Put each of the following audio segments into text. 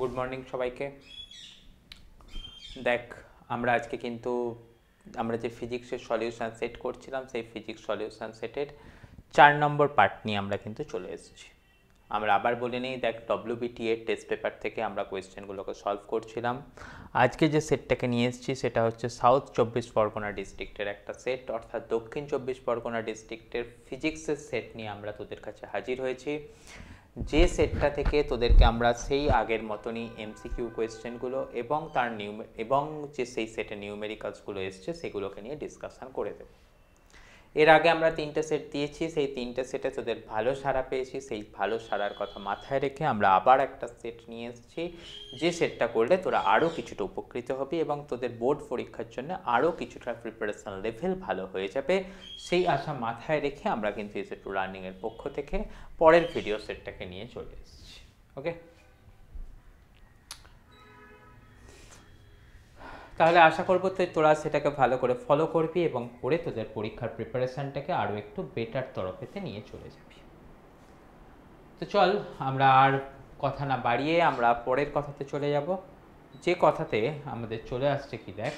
Good morning সবাইকে। দেখ, আমরা আজকে কিন্তু আমরা যে ফিজিক্সের সলিউশন সেট করছিলাম সেই ফিজিক্স সলিউশন সেটের 4 নম্বর পার্ট নিয়ে আমরা কিন্তু চলে এসেছি। আমরা আবার বলে নিই, দেখ WBT এর টেস্ট পেপার থেকে আমরা কোয়েশ্চেনগুলোকে সলভ করছিলাম। আজকে যে সেটটাকে নিয়ে এসেছি সেটা হচ্ছে সাউথ 24 পরগনা ডিস্ট্রিক্টের একটা সেট, অর্থাৎ দক্ষিণ 24 পরগনা ডিস্ট্রিক্টের ফিজিক্সের সেট নিয়ে আমরা তোদের কাছে হাজির হয়েছি। যে সেটটা থেকে তোদেরকে আমরা সেই আগের মতনই এমসিকিউ কোয়েশ্চেনগুলো এবং তার এবং যে সেই সেটে নিউমেরিক্যালসগুলো এসছে সেগুলোকে নিয়ে ডিসকাশন করে দেব। এর আগে আমরা 3টে সেট দিয়েছি, সেই 3টে সেটে তোদের ভালো সাড়া পেয়েছি। সেই ভালো সাড়ার কথা মাথায় রেখে আমরা আবার একটা সেট নিয়ে এসেছি, যে সেটটা করলে তোরা আরও কিছুটা উপকৃত হবি এবং তোদের বোর্ড পরীক্ষার জন্য আরও কিছুটা প্রিপারেশন লেভেল ভালো হয়ে যাবে। সেই আশা মাথায় রেখে আমরা কিন্তু এসে টু লার্নিংয়ের পক্ষ থেকে পরের ভিডিও সেটটাকে নিয়ে চলে এসেছি। ওকে, তাহলে আশা করবো তোরা সেটাকে ভালো করে ফলো করবি এবং করে তোদের পরীক্ষার প্রিপারেশানটাকে আরও একটু বেটার তরফেতে নিয়ে চলে যাবি। তো চল, আমরা আর কথা না বাড়িয়ে আমরা পরের কথাতে চলে যাব। যে কথাতে আমাদের চলে আসছে কি, দেখ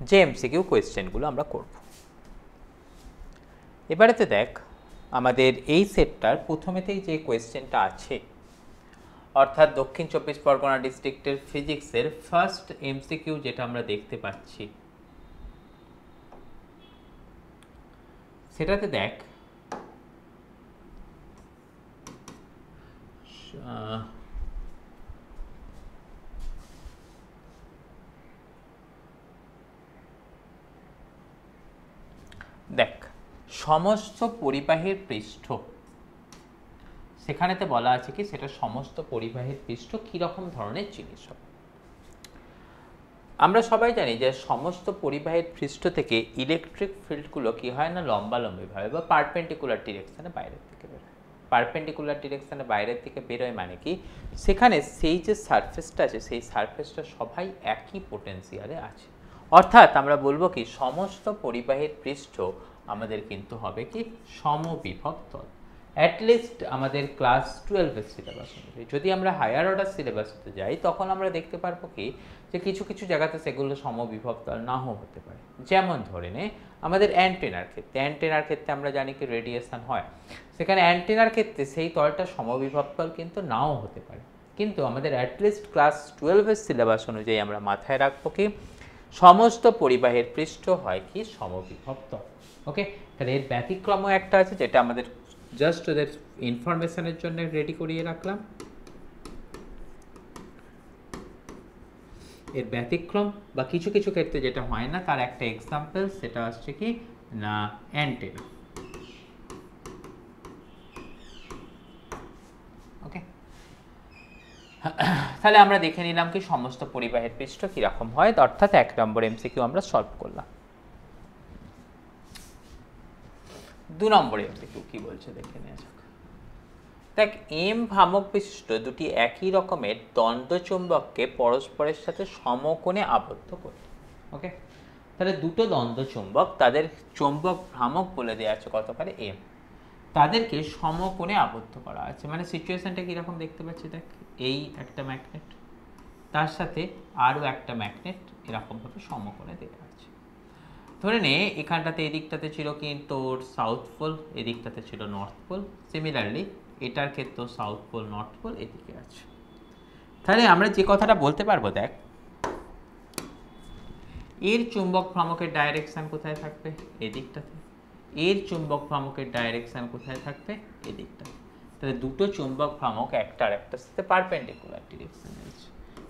যে এমসিকিউ কোয়েশ্চেনগুলো আমরা করব এবারেতে। দেখ, আমাদের এই সেটটার প্রথমেতেই যে কোয়েশ্চেনটা আছে, অর্থাৎ দক্ষিণ 24 পরগনা ডিস্ট্রিক্টের ফিজিক্সের ফার্স্ট এমসিকিউ যেটা আমরা দেখতে পাচ্ছি, সেটাতে দেখ দেখ সমস্ত পরিবাহীর পৃষ্ঠ, সেখানেতে বলা আছে কি সেটা সমস্ত পরিবাহীর পৃষ্ঠ কীরকম ধরনের জিনিস হবে। আমরা সবাই জানি যে সমস্ত পরিবাহীর পৃষ্ঠ থেকে ইলেকট্রিক ফিল্ডগুলো কি হয় না, লম্বালম্বিভাবে বা পারপেন্ডিকুলার ডিরেকশানে বাইরের দিকে বেরোয়। পারপেন্ডিকুলার ডিরেকশানে বাইরের দিকে বেরোয় মানে কি, সেখানে সেই যে সারফেসটা আছে সেই সারফেসটা সবাই একই পোটেন্সিয়ালে আছে। অর্থাৎ আমরা বলবো কি সমস্ত পরিবাহীর পৃষ্ঠ আমাদের কিন্তু হবে কি সমবিভব তল। অ্যাটলিস্ট আমাদের ক্লাস 12-এর সিলেবাস অনুযায়ী। যদি আমরা হায়ার অর্ডার সিলেবাসে যাই তখন আমরা দেখতে পারবো কি যে কিছু কিছু জায়গাতে সেগুলো সমবিভব তল নাও হতে পারে। যেমন ধরে নে আমাদের অ্যান্টেনার ক্ষেত্রে আমরা জানি কি রেডিয়েশন হয়, সেখানে অ্যান্টেনার ক্ষেত্রে সেই তলটা সমবিভব তল কিন্তু নাও হতে পারে। কিন্তু আমাদের অ্যাটলিস্ট ক্লাস 12-এর সিলেবাস অনুযায়ী আমরা মাথায় রাখবো কি সমস্ত পরিবাহের পৃষ্ঠ হয় কি সমবিভব তল। ওকে, তাহলে এর ব্যতিক্রমও একটা আছে যেটা আমাদের জাস্ট ওদের ইনফরমেশনের জন্য রেডি করিয়ে রাখলাম। এর ব্যতিক্রম বা কিছু কিছু ক্ষেত্রে যেটা হয় না তার একটা এক্সাম্পল, সেটা আসছে কি না অ্যান্টেনা। ওকে, তাহলে আমরা দেখে নিলাম কি সমস্ত পরিবাহের পৃষ্ঠ কিরকম হয়, অর্থাৎ 1 নম্বর এমসিকিউ আমরা সলভ করলাম। 2 নম্বর এমসিকিউ কি বলছে দেখে নেওয়া যাক। দেখ, এম ভ্রামক বিশিষ্ট দুটি একই রকমের দ্বন্দ্বচুম্বককে পরস্পরের সাথে সমকোণে আবদ্ধ করে। ওকে, তাহলে দুটো দ্বন্দ্বচুম্বক, তাদের চৌম্বক ভ্রামক বলে দেওয়া আছে কত পারে এম, তাদেরকে সমকোণে আবদ্ধ করা আছে। মানে সিচুয়েশনটা কীরকম দেখতে পাচ্ছি, দেখ এই একটা ম্যাগনেট, তার সাথে আরও একটা ম্যাগনেট এরকমভাবে সমকোণে দেওয়া আছে। ধরে নে এখানটাতে এদিকটাতে ছিল কিন্তু সাউথ পোল, এদিকটাতে ছিল নর্থ পোল। সিমিলারলি এটার ক্ষেত্রেও সাউথ পোল নর্থ পোল এদিকে আছে। তাহলে আমরা যে কথাটা বলতে পারবো, দেখ এর চুম্বক ভ্রামকের ডাইরেকশন কোথায় থাকবে, এদিকটাতে। এর চুম্বক ভ্রামকের ডাইরেকশন কোথায় থাকবে, এদিকটাতে। তাহলে দুটো চুম্বক ভ্রামক একটা আর একটার সাথে পারপেন্ডিকুলার ডিরেকশনে আছে।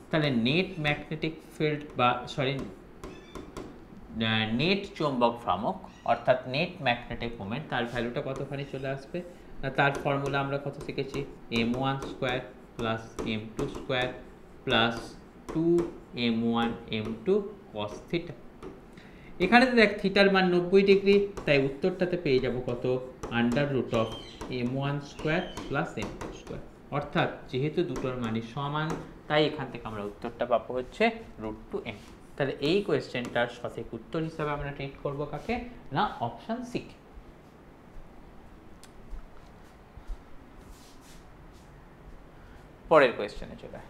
তাহলে নেট ম্যাগনেটিক ফিল্ড বা নেট চৌম্বক ভ্রামক অর্থাৎ নেট ম্যাগনেটিক মোমেন্ট, তার ভ্যালুটা কতখানি চলে আসবে, তার ফর্মুলা আমরা কত শিখেছি, m1 square plus m2 square plus 2m1 m2 cos theta. এখানে তো দেখ থিটার মান 90 ডিগ্রি, তাই উত্তরটাতে পেয়ে যাব কত, √m1 square plus m2 square. অর্থাৎ যেহেতু দুটোর মানই সমান, তাই এখান থেকে আমরা উত্তরটা পাবো হচ্ছে √2m। তাহলে এই কোয়েশ্চেনটার সঠিক উত্তর হিসাবে আমরা ট্রিট করব কাকে না, অপশন সি। পরের কোয়েশ্চেনে চলে আয়।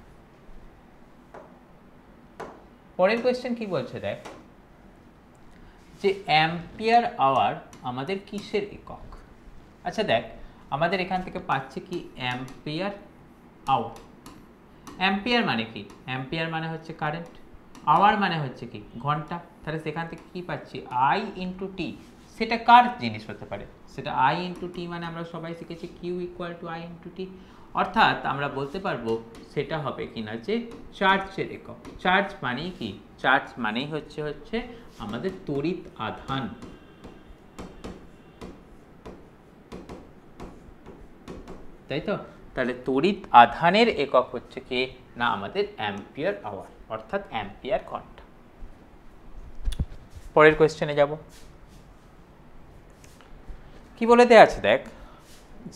পরের কোয়েশ্চেন কি বলছে দেখ, যে অ্যাম্পিয়ার আওয়ার আমাদের কিসের একক? আচ্ছা দেখ, আমাদের এখান থেকে পাচ্ছে কি অ্যাম্পিয়ার আওয়ার। অ্যাম্পিয়ার মানে কি? অ্যাম্পিয়ার মানে হচ্ছে কারেন্ট, আওয়ার মানে হচ্ছে কি ঘন্টা। তাহলে সেখান থেকে কি পাচ্ছি আই ইন্টু টি। সেটা কার জিনিস হতে পারে? সেটা আই ইন্টু টি মানে আমরা সবাই শিখেছি Q equal to I into T. অর্থাৎ আমরা বলতে পারবো সেটা হবে কিনা যে চার্জের একক। চার্জ মানেই কি? চার্জ মানেই হচ্ছে আমাদের তড়িৎ আধান। তাই তো? তাহলে তড়িৎ আধানের একক হচ্ছে কি না আমাদের অ্যাম্পিয়ার আওয়ার, অর্থাৎ অ্যাম্পিয়ার ঘন্টা। পরের কোয়েশ্চেনে যাব। কি বলে দেয়া আছে দেখ,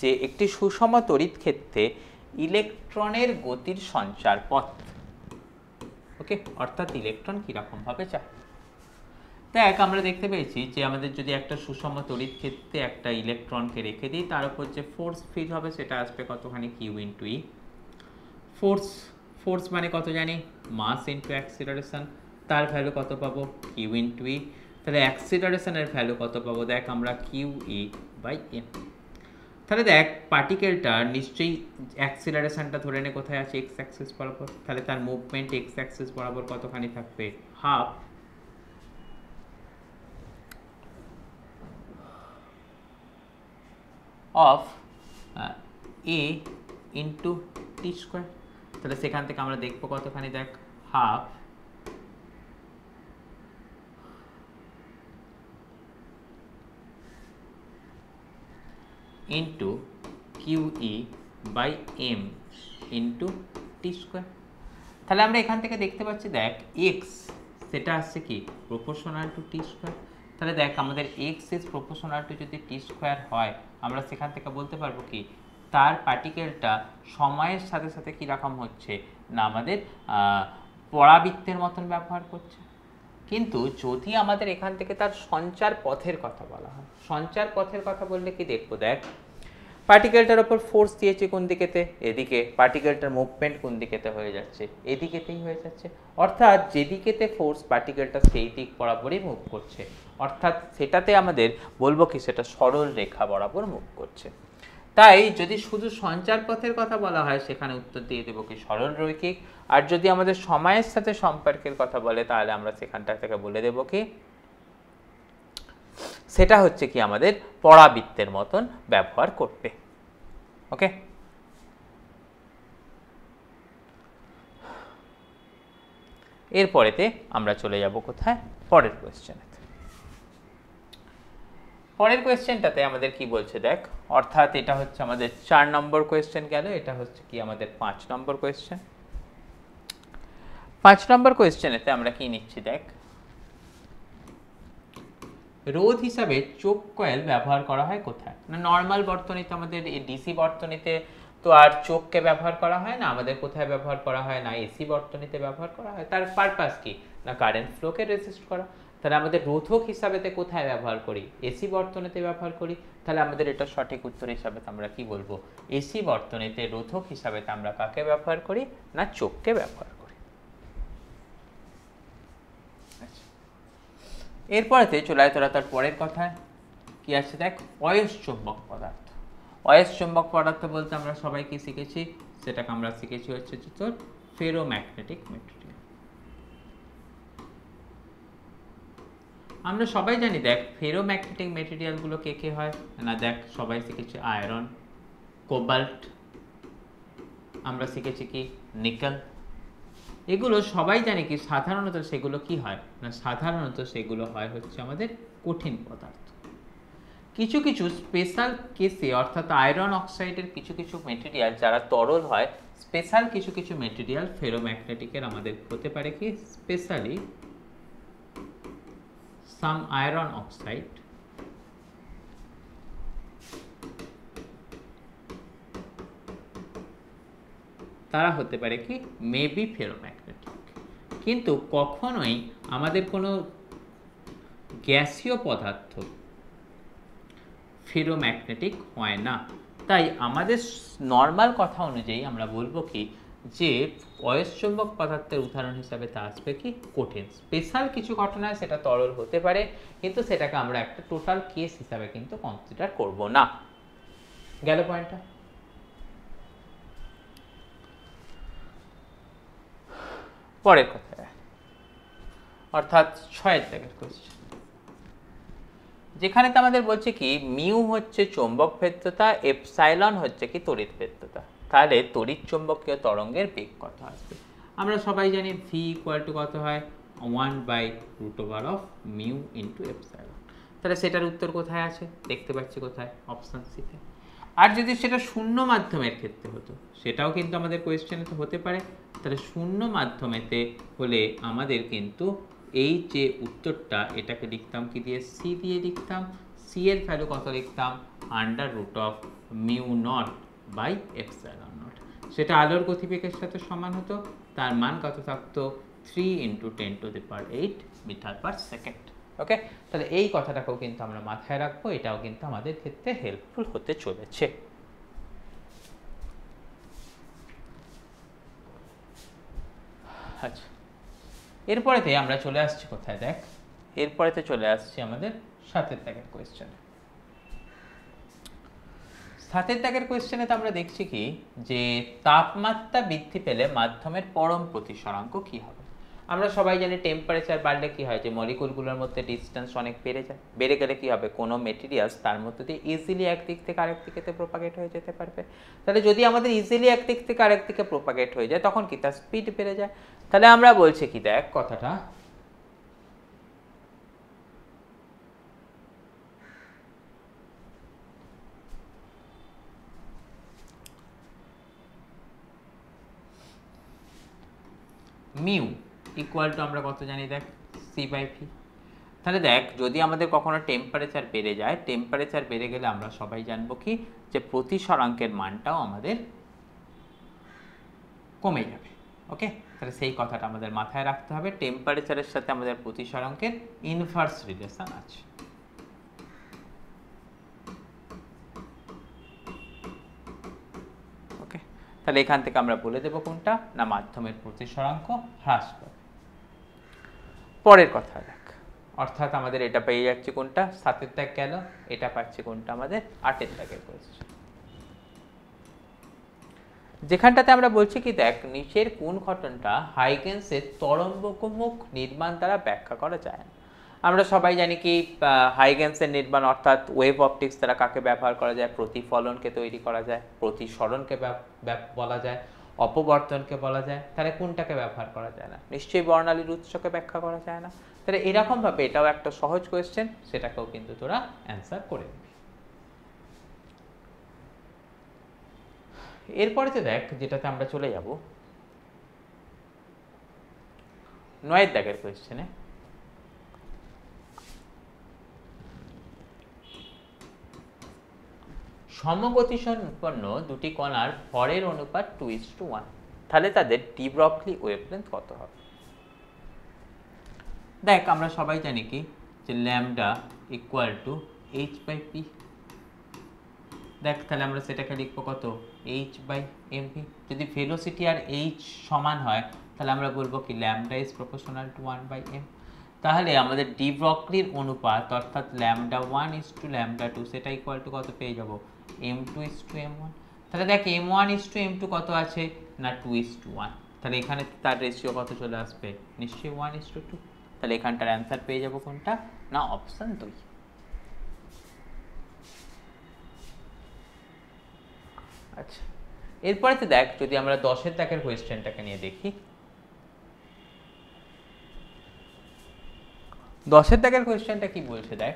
যে একটি সুষম তড়িৎ ক্ষেত্রে ইলেকট্রনের গতির সঞ্চার পথ। ওকে, অর্থাৎ ইলেকট্রন কিরকম ভাবে যায়। দেখ আমরা দেখতে পেয়েছি যে আমাদের যদি একটা সুষম তড়িৎ ক্ষেত্রে একটা ইলেকট্রনকে রেখে দিই, তার উপর যে ফোর্স ফিল হবে সেটা আসবে কতখানি কিউ ইন্টু ই। ফোর্স মানে কত জানি? Mass into acceleration. তার ভ্যালু কত পাবো? Q into E. তাহলে অ্যাক্সিলারেশনের ভ্যালু কত পাবো? দেখ আমরা কিউ ই বাই এম। তাহলে দেখ পার্টিকেলটা নিশ্চয়ই অ্যাক্সিলারেশনটা ধরে নে কোথায় আছে? এক্স অ্যাক্সিস বরাবর। তাহলে তার মুভমেন্ট এক্স অ্যাক্সিস বরাবর কতখানি থাকবে? Half of A into T square. তাহলে সেখান থেকে আমরা দেখবো কতখানি, দেখ half into Q E by M into T square. তাহলে আমরা এখান থেকে দেখতে পাচ্ছি দেখ এক্স সেটা আসছে কি প্রপোর্শনাল টু টি স্কোয়ার। তাহলে দেখ আমাদের এক্স ইজ প্রপোর্শনাল টু যদি টি স্কোয়ার হয়, আমরা সেখান থেকে বলতে পারবো কি তার পার্টিকেলটা সময়ের সাথে সাথে কীরকম হচ্ছে না আমাদের পরাবৃত্তের মতন ব্যবহার করছে। কিন্তু যদি আমাদের এখান থেকে তার সঞ্চার পথের কথা বলা হয়, সঞ্চার পথের কথা বললে কি দেখবো দেখ, পার্টিকেলটার ওপর ফোর্স দিয়েছে কোন দিকেতে? এদিকে। পার্টিকেলটার মুভমেন্ট কোন দিকেতে হয়ে যাচ্ছে? এদিকেতেই হয়ে যাচ্ছে। অর্থাৎ যেদিকেতে ফোর্স পার্টিকেলটা সেই দিক বরাবরই মুভ করছে, অর্থাৎ সেটাতে আমাদের বলবো কি সেটা সরল রেখা বরাবর মুভ করছে। তাই যদি শুধু সঞ্চার পথের কথা বলা হয় সেখানে উত্তর দিয়ে দেবো কি সরল রৈখিক। আর যদি আমাদের সময়ের সাথে সম্পর্কের কথা বলে তাহলে আমরা সেখানটা থেকে বলে দেবো কি সেটা হচ্ছে কি আমাদের পরাবৃত্তের মতন ব্যবহার করবে। ওকে, এরপরেতে আমরা চলে যাব কোথায়? পরের কোয়েশ্চেনে। পরের কোয়েশ্চেনটাতে আমাদের কি বলছে দেখ, অর্থাৎ এটা হচ্ছে আমাদের 4 নম্বর কোয়েশ্চেন গেল, এটা হচ্ছে কি আমাদের 5 নম্বর কোয়েশ্চেন। 5 নম্বর কোয়েশ্চেনেতে আমরা কি নিচ্ছি দেখ, রোধ হিসাবে চোক কয়েল ব্যবহার করা হয় কোথায়? না নর্মাল বর্তনীতে, আমাদের এই ডিসি বর্তনীতে তো আর চোককে ব্যবহার করা হয় না, আমাদের কোথায় ব্যবহার করা হয় না এসি বর্তনীতে ব্যবহার করা হয়। তার পারপাস কি না কারেন্ট ফ্লোকে রেজিস্ট করা। তাহলে আমাদের রোধক হিসাবে কোথায় ব্যবহার করি? এসি বর্তনীতে ব্যবহার করি। তাহলে আমাদের এটা সঠিক উত্তর হিসাবে আমরা কি বলবো? এসি বর্তনীতে রোধক হিসাবে আমরা কাকে ব্যবহার করি? না চোককে ব্যবহার করি। এরপরেতে চলে আয় তোরা তার পরের কথায় কি আছে দেখ, অয়স্চুম্বক পদার্থ। অয়স্চুম্বক পদার্থ বলতে আমরা সবাই কি শিখেছি? সেটাকে আমরা শিখেছি হচ্ছে যে তোর ফেরোম্যাগনেটিক মেটেরিয়াল। আমরা সবাই জানি দেখ ফেরোম্যাগনেটিক মেটেরিয়ালগুলো কে কে হয় না, দেখ সবাই শিখেছি আয়রন, কোবাল্ট, আমরা শিখেছি কি নিকেল। এগুলো সবাই জানি কি সাধারণত সেগুলো কি হয় না, সাধারণত সেগুলো হয় হচ্ছে আমাদের কঠিন পদার্থ। কিছু কিছু স্পেশাল কেসে অর্থাৎ আয়রন অক্সাইডের কিছু কিছু মেটেরিয়াল যারা তরল হয়, স্পেশাল কিছু কিছু মেটেরিয়াল ফেরোম্যাগনেটিকের আমাদের হতে পারে কি স্পেশালি সাম আয়রন অক্সাইড তারা হতে পারে কি মেবি ফেরোম্যাগনেটিক। কিন্তু কখনোই আমাদের কোনো গ্যাসীয় পদার্থ ফেরোম্যাগনেটিক হয় না। তাই আমাদের নর্মাল কথা অনুযায়ী আমরা বলবো কি যে অয়স্চুম্বক পদার্থের উদাহরণ হিসাবে তা আসবে কি কঠিন। স্পেশাল কিছু ঘটনায় সেটা তরল হতে পারে, কিন্তু সেটাকে আমরা একটা টোটাল কেস হিসাবে কিন্তু কনসিডার করব না। গেল পয়েন্টটা। পরের কথা, অর্থাৎ 6 দাগের কোশ্চেন, যেখানে তো আমাদের বলছে কি মিউ হচ্ছে চৌম্বক ভেদ্যতা, এপসাইলন হচ্ছে কি তড়িৎ ভেদ্যতা। তাহলে তড়িৎ চৌম্বকীয় তরঙ্গের বেগ কত আসবে? আমরা সবাই জানি ভি ইকুয়াল টু কত হয়, 1/√μ ইন্টু এপসাইলন। তাহলে সেটার উত্তর কোথায় আছে দেখতে পাচ্ছি, কোথায়? অপশন সিতে। আর যদি সেটা শূন্য মাধ্যমের ক্ষেত্রে হতো, সেটাও কিন্তু আমাদের কোয়েশ্চেনে তো হতে পারে। তাহলে শূন্য মাধ্যমেতে হলে আমাদের কিন্তু এই যে উত্তরটা, এটাকে লিখতাম কি দিয়ে, সি দিয়ে লিখতাম। সি এর ভ্যালু কত লিখতাম, √μ0/ε0। সেটা আলোর গতিবেগের সাথে সমান হতো, তার মান কত থাকতো, 3 × 10⁸ মিটার/সেকেন্ড। ওকে, তাহলে এই কথাটাকেও কিন্তু আমরা মাথায় রাখবো, এটাও কিন্তু আমাদের ক্ষেত্রে হেল্পফুল হতে চলেছে। আচ্ছা, এরপরেতে আমরা চলে আসছি কোথায় দেখ, এরপরেতে চলে আসছি আমাদের 7 দাগের কোয়েশ্চেনে। 7 দাগের কোয়েশ্চেনে তো আমরা দেখছি কি যে তাপমাত্রা বৃদ্ধি পেলে মাধ্যমের পরম প্রতিসরাঙ্ক কি হবে। আমরা সবাই জানি টেম্পারেচার বাড়লে কি হয়, যে মলিকুলগুলোর মধ্যে ডিস্টেন্স অনেক বেড়ে যায়। বেড়ে গেলে কি হবে, কোনো মেটেরিয়ালস তার মধ্যে দিয়ে ইজিলি একদিক থেকে আরেক দিকে প্রোপাগেট হয়ে যেতে পারবে। তাহলে যদি আমাদের ইজিলি একদিক থেকে আরেক দিকে প্রোপাগেট হয়ে যায়, তখন কি তার স্পিড বেড়ে যায়। তাহলে আমরা বলছি কি দেখ কথাটা, মিউ ইকুয়াল টু আমরা কত জানি দেখ, c/v। তাহলে দেখ যদি আমাদের কখনো টেম্পারেচার বেড়ে যায়, টেম্পারেচার বেড়ে গেলে আমরা সবাই জানবো কি যে প্রতিসরাঙ্কের মানটাও আমাদের কমে যাবে। ওকে, তাহলে সেই কথাটা আমাদের মাথায় রাখতে হবে, টেম্পারেচারের সাথে আমাদের প্রতিসরাঙ্কের ইনভার্স রিলেশন আছে। ওকে, তাহলে এখান থেকে আমরা বলে দেব কোনটা না, মাধ্যমের প্রতিসরাঙ্ক হ্রাস পাবে। পরের কথা দেখ, অর্থাৎ আমাদের এটা পেয়ে যাচ্ছে কোনটা, 7 দাগ গেল, এটা পাচ্ছি কোনটা আমাদের 8 দাগের কোয়েশ্চেন, যেখানটাতে আমরা বলছি কি দেখ নিচের কোন ঘটনাটা হাইগেন্সের তরঙ্গমুখ নির্মাণ দ্বারা ব্যাখ্যা করা যায় না। আমরা সবাই জানি কি হাইগেন্সের নির্মাণ অর্থাৎ ওয়েভ অপটিক্স দ্বারা কাকে ব্যবহার করা যায়, প্রতিফলনকে তৈরি করা যায়, প্রতিসরণকে বলা যায়, অপবর্তনকে বলা যায়। তাহলে কোনটাকে ব্যবহার করা যায় না, নিশ্চয়ই বর্ণালীর উৎসকে ব্যাখ্যা করা যায় না। তাহলে এরকমভাবে এটাও একটা সহজ কোয়েশ্চেন, সেটাকেও কিন্তু তোরা অ্যান্সার করে দিবি। এরপরেতে দেখ যেটাতে আমরা চলে যাব 9 দাগের কোয়েশ্চেনে। সমগতি সম্পন্ন দুটি কণার ভরের অনুপাত 2:1, তাহলে তাদের ডি ব্রগলি ওয়েভলেন্থ কত হবে? দেখ আমরা সবাই জানি কি যে ল্যামডা ইকুয়াল টু h/p। দেখ তাহলে আমরা সেটাকে লিখবো কত, h/mv। যদি ভেলোসিটি আর h সমান হয়, তাহলে আমরা বলবো কি lambda is proportional to 1/m। তাহলে আমাদের ডি ব্রগলির অনুপাত অর্থাৎ λ1:λ2 সেটা ইকুয়াল টু কত পেয়ে যাব, m2:m1। তাহলে দেখ m1:m2 কত আছে না 2:1। তাহলে এখানে তার রেশিও কত চলে আসবে, নিশ্চয়ই 1:2। তাহলে এখানটার অ্যান্সার পেয়ে যাব কোনটা না অপশন 2। আচ্ছা, এরপরে তো দেখ যদি আমরা 10 দাগের কোয়েশ্চেনটাকে নিয়ে দেখি, 10 দাগের কোয়েশ্চেনটা কি বলছে দেখ,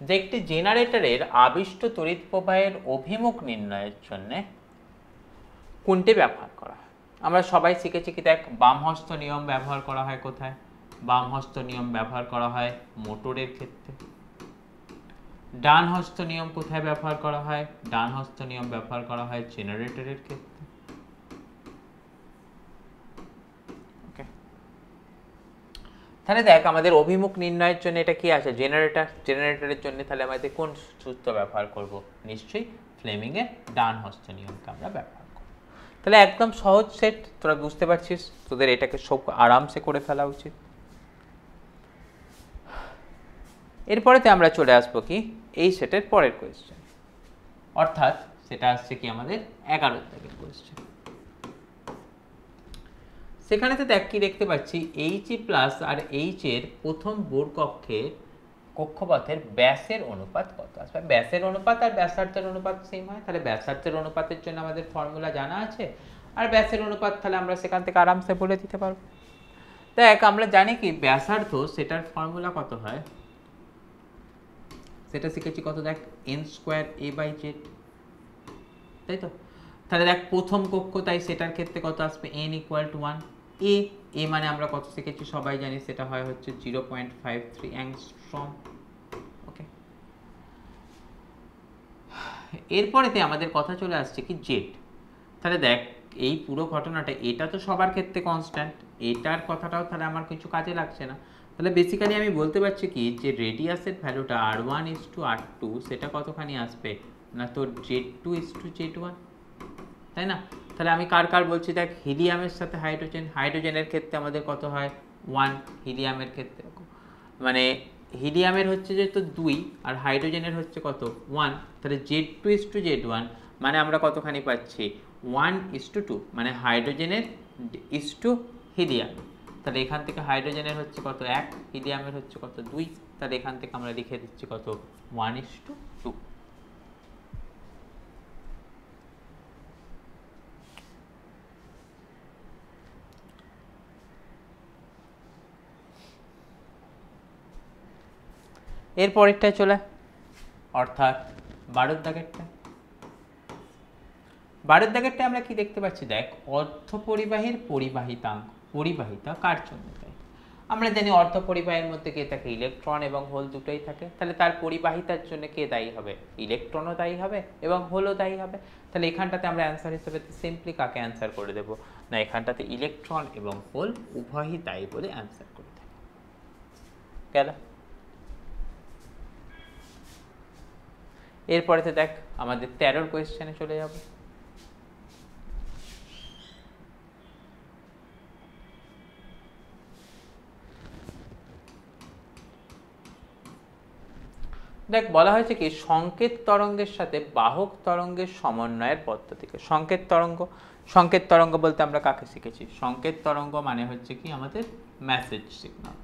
যে একটি জেনারেটরের আবিষ্ট তড়িৎ প্রবাহের অভিমুখ নির্ণয়ের জন্য কোনটি ব্যবহার করা হয়। আমরা সবাই শিখেছি কি দেখ বামহস্ত নিয়ম ব্যবহার করা হয় কোথায়, বামহস্ত নিয়ম ব্যবহার করা হয় মোটরের ক্ষেত্রে। ডান হস্ত নিয়ম কোথায় ব্যবহার করা হয়, ডান হস্ত নিয়ম ব্যবহার করা হয় জেনারেটরের ক্ষেত্রে। ওকে, তাহলে দেখ আমাদের অভিমুখ নির্ণয়ের জন্য এটা কি আছে, জেনারেটর। জেনারেটরের জন্য তাহলে আমাদের কোন সূত্র ব্যবহার করব, নিশ্চয়ই ফ্লেমিং এর ডান হস্ত নিয়মকে আমরা ব্যবহার করব। তাহলে একদম সহজ সেট, তোরা বুঝতে পারছিস, তোদের এটাকে সব আরামসে করে ফেলা উচিত। এরপরেতে আমরা চলে আসবো কি এই সেটের পরের কোয়েশ্চেন, অর্থাৎ সেটা আসছে কি আমাদের 11 দাগের কোয়েশ্চেন। সেখানেতে দেখ কি দেখতে পাচ্ছি, এইচ প্লাস আর এইচ এর প্রথম বোর কক্ষের কক্ষপথের ব্যাসের অনুপাত কত আসবে। ব্যাসের অনুপাত আর ব্যাসার্ধের অনুপাত সেম হয়, তাহলে ব্যাসার্ধের অনুপাতের জন্য আমাদের ফর্মুলা জানা আছে, আর ব্যাসের অনুপাত তাহলে আমরা সেখান থেকে আরামসে বলে দিতে পারবো। দেখ আমরা জানি কি ব্যাসার্ধ সেটার ফর্মুলা কত হয়, সেটা শিখেছি কত, দেখ N square A by Z, তাই তো। তাহলে দেখ প্রথম কক্ষ, তাই সেটার ক্ষেত্রে কত আসবে, এন ইকুয়াল টু 1। এ মানে আমরা কত শিখেছি সবাই জানি, সেটা হয় হচ্ছে 0.53 অ্যাংস্ট্রম। ওকে, এরপরেতে আমাদের কথা চলে আসছে কি জেড। তাহলে দেখ এই পুরো ঘটনাটা, এটা তো সবার ক্ষেত্রে কনস্ট্যান্ট, এটার কথাটাও তাহলে আমার কিছু কাজে লাগছে না। তাহলে বেসিক্যালি আমি বলতে পারছি কি যে রেডিয়াসের ভ্যালুটা r1:r2 সেটা কতখানি আসবে না, তোর z2:z1, তাই না। তাহলে আমি কার কার বলছি, দেখ হিলিয়ামের সাথে হাইড্রোজেন, হাইড্রোজেনের ক্ষেত্রে আমাদের কত হয় 1, হিলিয়ামের ক্ষেত্রে মানে হিলিয়ামের হচ্ছে যে তো 2 আর হাইড্রোজেনের হচ্ছে কত 1, তাহলে z2:z1 মানে আমরা কতখানি পাচ্ছি 1:2, মানে হাইড্রোজেনের ইস্টু হিলিয়াম। তাহলে এখান থেকে হাইড্রোজেনের হচ্ছে কত 1, হিলিয়ামের হচ্ছে কত 2, তাহলে এখান থেকে আমরা লিখে দিচ্ছি কত 1:2। এর পরেরটায় চলে, অর্থাৎ 12 দাগেরটা। 12 দাগেরটা আমরা কি দেখতে পাচ্ছি, দেখ অর্ধপরিবাহীর পরিবাহিতা কার জন্য দেয়। আমরা জানি অর্ধপরিবাহীর মধ্যে কে থাকে, ইলেকট্রন এবং হোল দুটোই থাকে, তাহলে তার পরিবাহিতার জন্য কে দায়ী হবে, ইলেকট্রনও দায়ী হবে এবং হোলও দায়ী হবে। তাহলে এখানটাতে আমরা অ্যান্সার হিসেবে সিম্পলি কাকে অ্যান্সার করে দেবো না, এখানটাতে ইলেকট্রন এবং হোল উভয়ই দায়ী বলে অ্যান্সার করে দেবো। গেল। এরপরেতে দেখ আমাদের 13 কোয়েশ্চেনে চলে যাব। দেখ বলা হয়েছে কি সংকেত তরঙ্গের সাথে বাহক তরঙ্গের সমন্বয়ের পদ্ধতিকে। সংকেত তরঙ্গ বলতে আমরা কাকে শিখেছি, সংকেত তরঙ্গ মানে হচ্ছে কি আমাদের মেসেজ সিগন্যাল।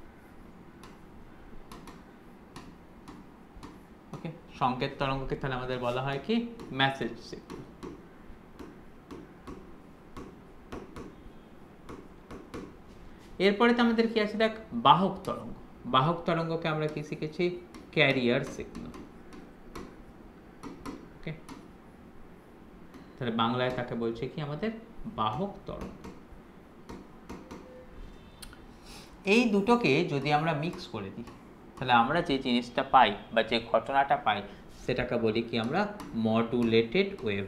ওকে, সংকেত তরঙ্গকে তাহলে আমাদের বলা হয় কি মেসেজ সিগন্যাল। এরপরে তো আমাদের কি আছে, দেখ বাহক তরঙ্গ। বাহক তরঙ্গকে আমরা কি শিখেছি, ক্যারিয়ার সিগন্যাল। ওকে, তাহলে বাংলায় তাকে বলছে কি আমাদের বাহক তরঙ্গ। এই দুটোকে যদি আমরা মিক্স করে দিই, তাহলে আমরা যে জিনিসটা পাই বা যে ঘটনাটা পাই সেটাকে বলি কি আমরা মডুলেটেড ওয়েভ।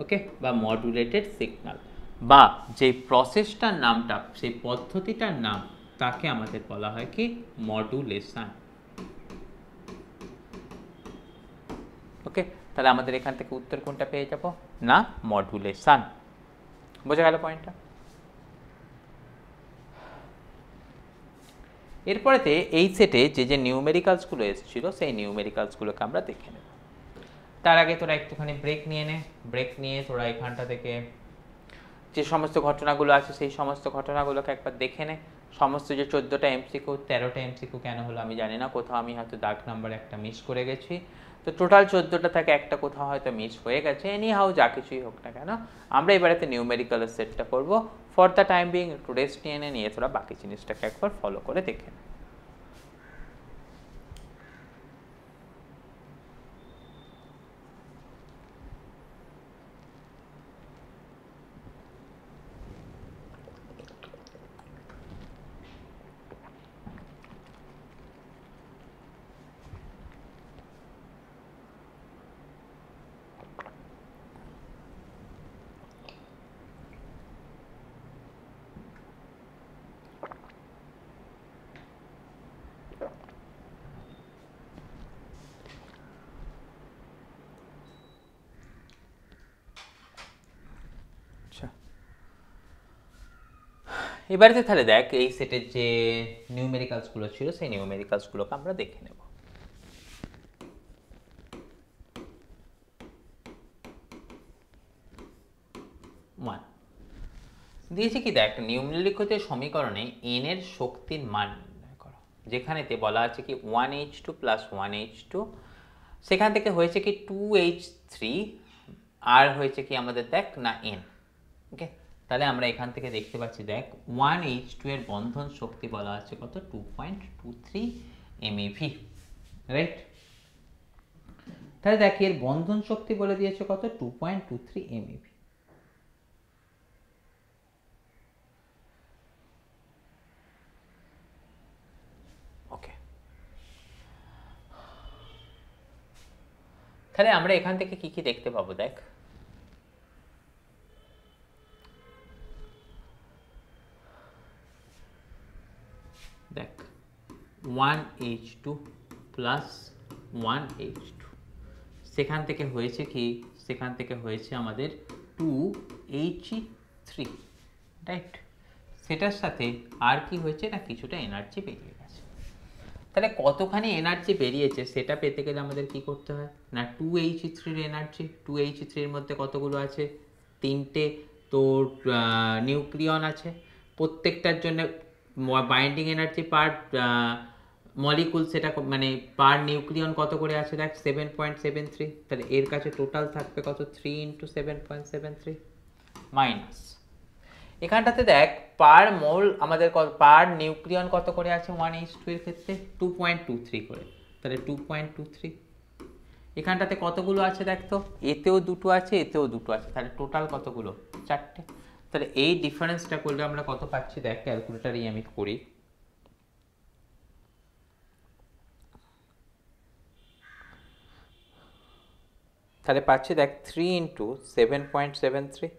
ওকে, বা মডুলেটেড সিগন্যাল, বা যে প্রসেসটার নামটা, সেই পদ্ধতিটার নাম, তাকে আমাদের বলা হয় কি মডুলেশন। ওকে, তাহলে আমাদের এখান থেকে উত্তর কোনটা পেয়ে যাব না, মডুলেশন। বোঝা গেল পয়েন্টটা। এরপরেতে এই সেটে যে যে নিউমেরিক্যালসগুলো এসেছিল সেই নিউমেরিক্যালসগুলোকে আমরা দেখে নেব। তার আগে তোরা একটুখানি ব্রেক নিয়ে নে, ব্রেক নিয়ে তোরা এখানটা থেকে যে সমস্ত ঘটনাগুলো আছে সেই সমস্ত ঘটনাগুলোকে একবার দেখে নে। সমস্ত যে 14টা এমসিকিউ, 13টা এমসিকিউ কেন হলো আমি জানি না, কোথাও আমি হয়তো দাগ নাম্বার একটা মিস করে গেছি, তো টোটাল 14টা থেকে একটা কোথাও হয়তো মিস হয়ে গেছে। এনি হাউ যা কিছুই হোক না কেন, আমরা এবারেতে নিউমেরিক্যালের সেটটা করব। ফর দ্য টাইম বিং একটু রেস্ট নিয়ে তোরা বাকি জিনিসটাকে একবার ফলো করে দেখে নে। এবারে তাহলে দেখ এই সেটের যে নিউমেরিক্যালসগুলো ছিল সেই নিউমেরিক্যালসগুলোকে আমরা দেখে নেব। ওয়ান দিয়েছে কি দেখ নিম্নলিখিত সমীকরণে n এর শক্তির মান নির্ণয় করো, যেখানেতে বলা আছে কি 1h2 প্লাস 1h2, সেখান থেকে হয়েছে কি 2h3 আর হয়েছে কি আমাদের দেখ না n। ওকে, তাহলে আমরা এখান থেকে দেখতে পাচ্ছি দেখ 1h2 এর বন্ধন শক্তি বলা আছে কত 2.23 MeV, রাইট? তাহলে দেখ এর বন্ধন শক্তি বলে দিয়েছে কত 2.23 MeV। ওকে, তাহলে আমরা এখান থেকে কি কি দেখতে পাবো দেখ, দেখ 1h2 প্লাস 1h2, সেখান থেকে হয়েছে কি, সেখান থেকে হয়েছে আমাদের 2He3, রাইট? সেটার সাথে আর কি হয়েছে না কিছুটা এনার্জি বেরিয়ে গেছে। তাহলে কতখানি এনার্জি বেরিয়েছে সেটা পেতে গেলে আমাদের কি করতে হয় না 2He3 এর এনার্জি, 2He3 এর মধ্যে কতগুলো আছে, তিনটে তোর নিউক্লিয়ন আছে, প্রত্যেকটার জন্য বাইন্ডিং এনার্জি পার মলিকুল সেটা মানে পার নিউক্লিয়ন কত করে আছে দেখ 7.73, তাহলে এর কাছে টোটাল থাকবে কত 3 × 7.73 মাইনাস এখানটাতে দেখ পার মোল আমাদের পার নিউক্লিয়ন কত করে আছে 1h2 এর ক্ষেত্রে 2.23 করে, তাহলে 2.23 এখানটাতে কতগুলো আছে দেখ তো, এতেও দুটো আছে এতেও দুটো আছে, তাহলে টোটাল কতগুলো চারটে। তাহলে এই ডিফারেন্সটা করলে আমরা কত পাচ্ছি দেখ, ক্যালকুলেটরই আমি করি, তাহলে পাচ্ছি দেখ 3 × 7.73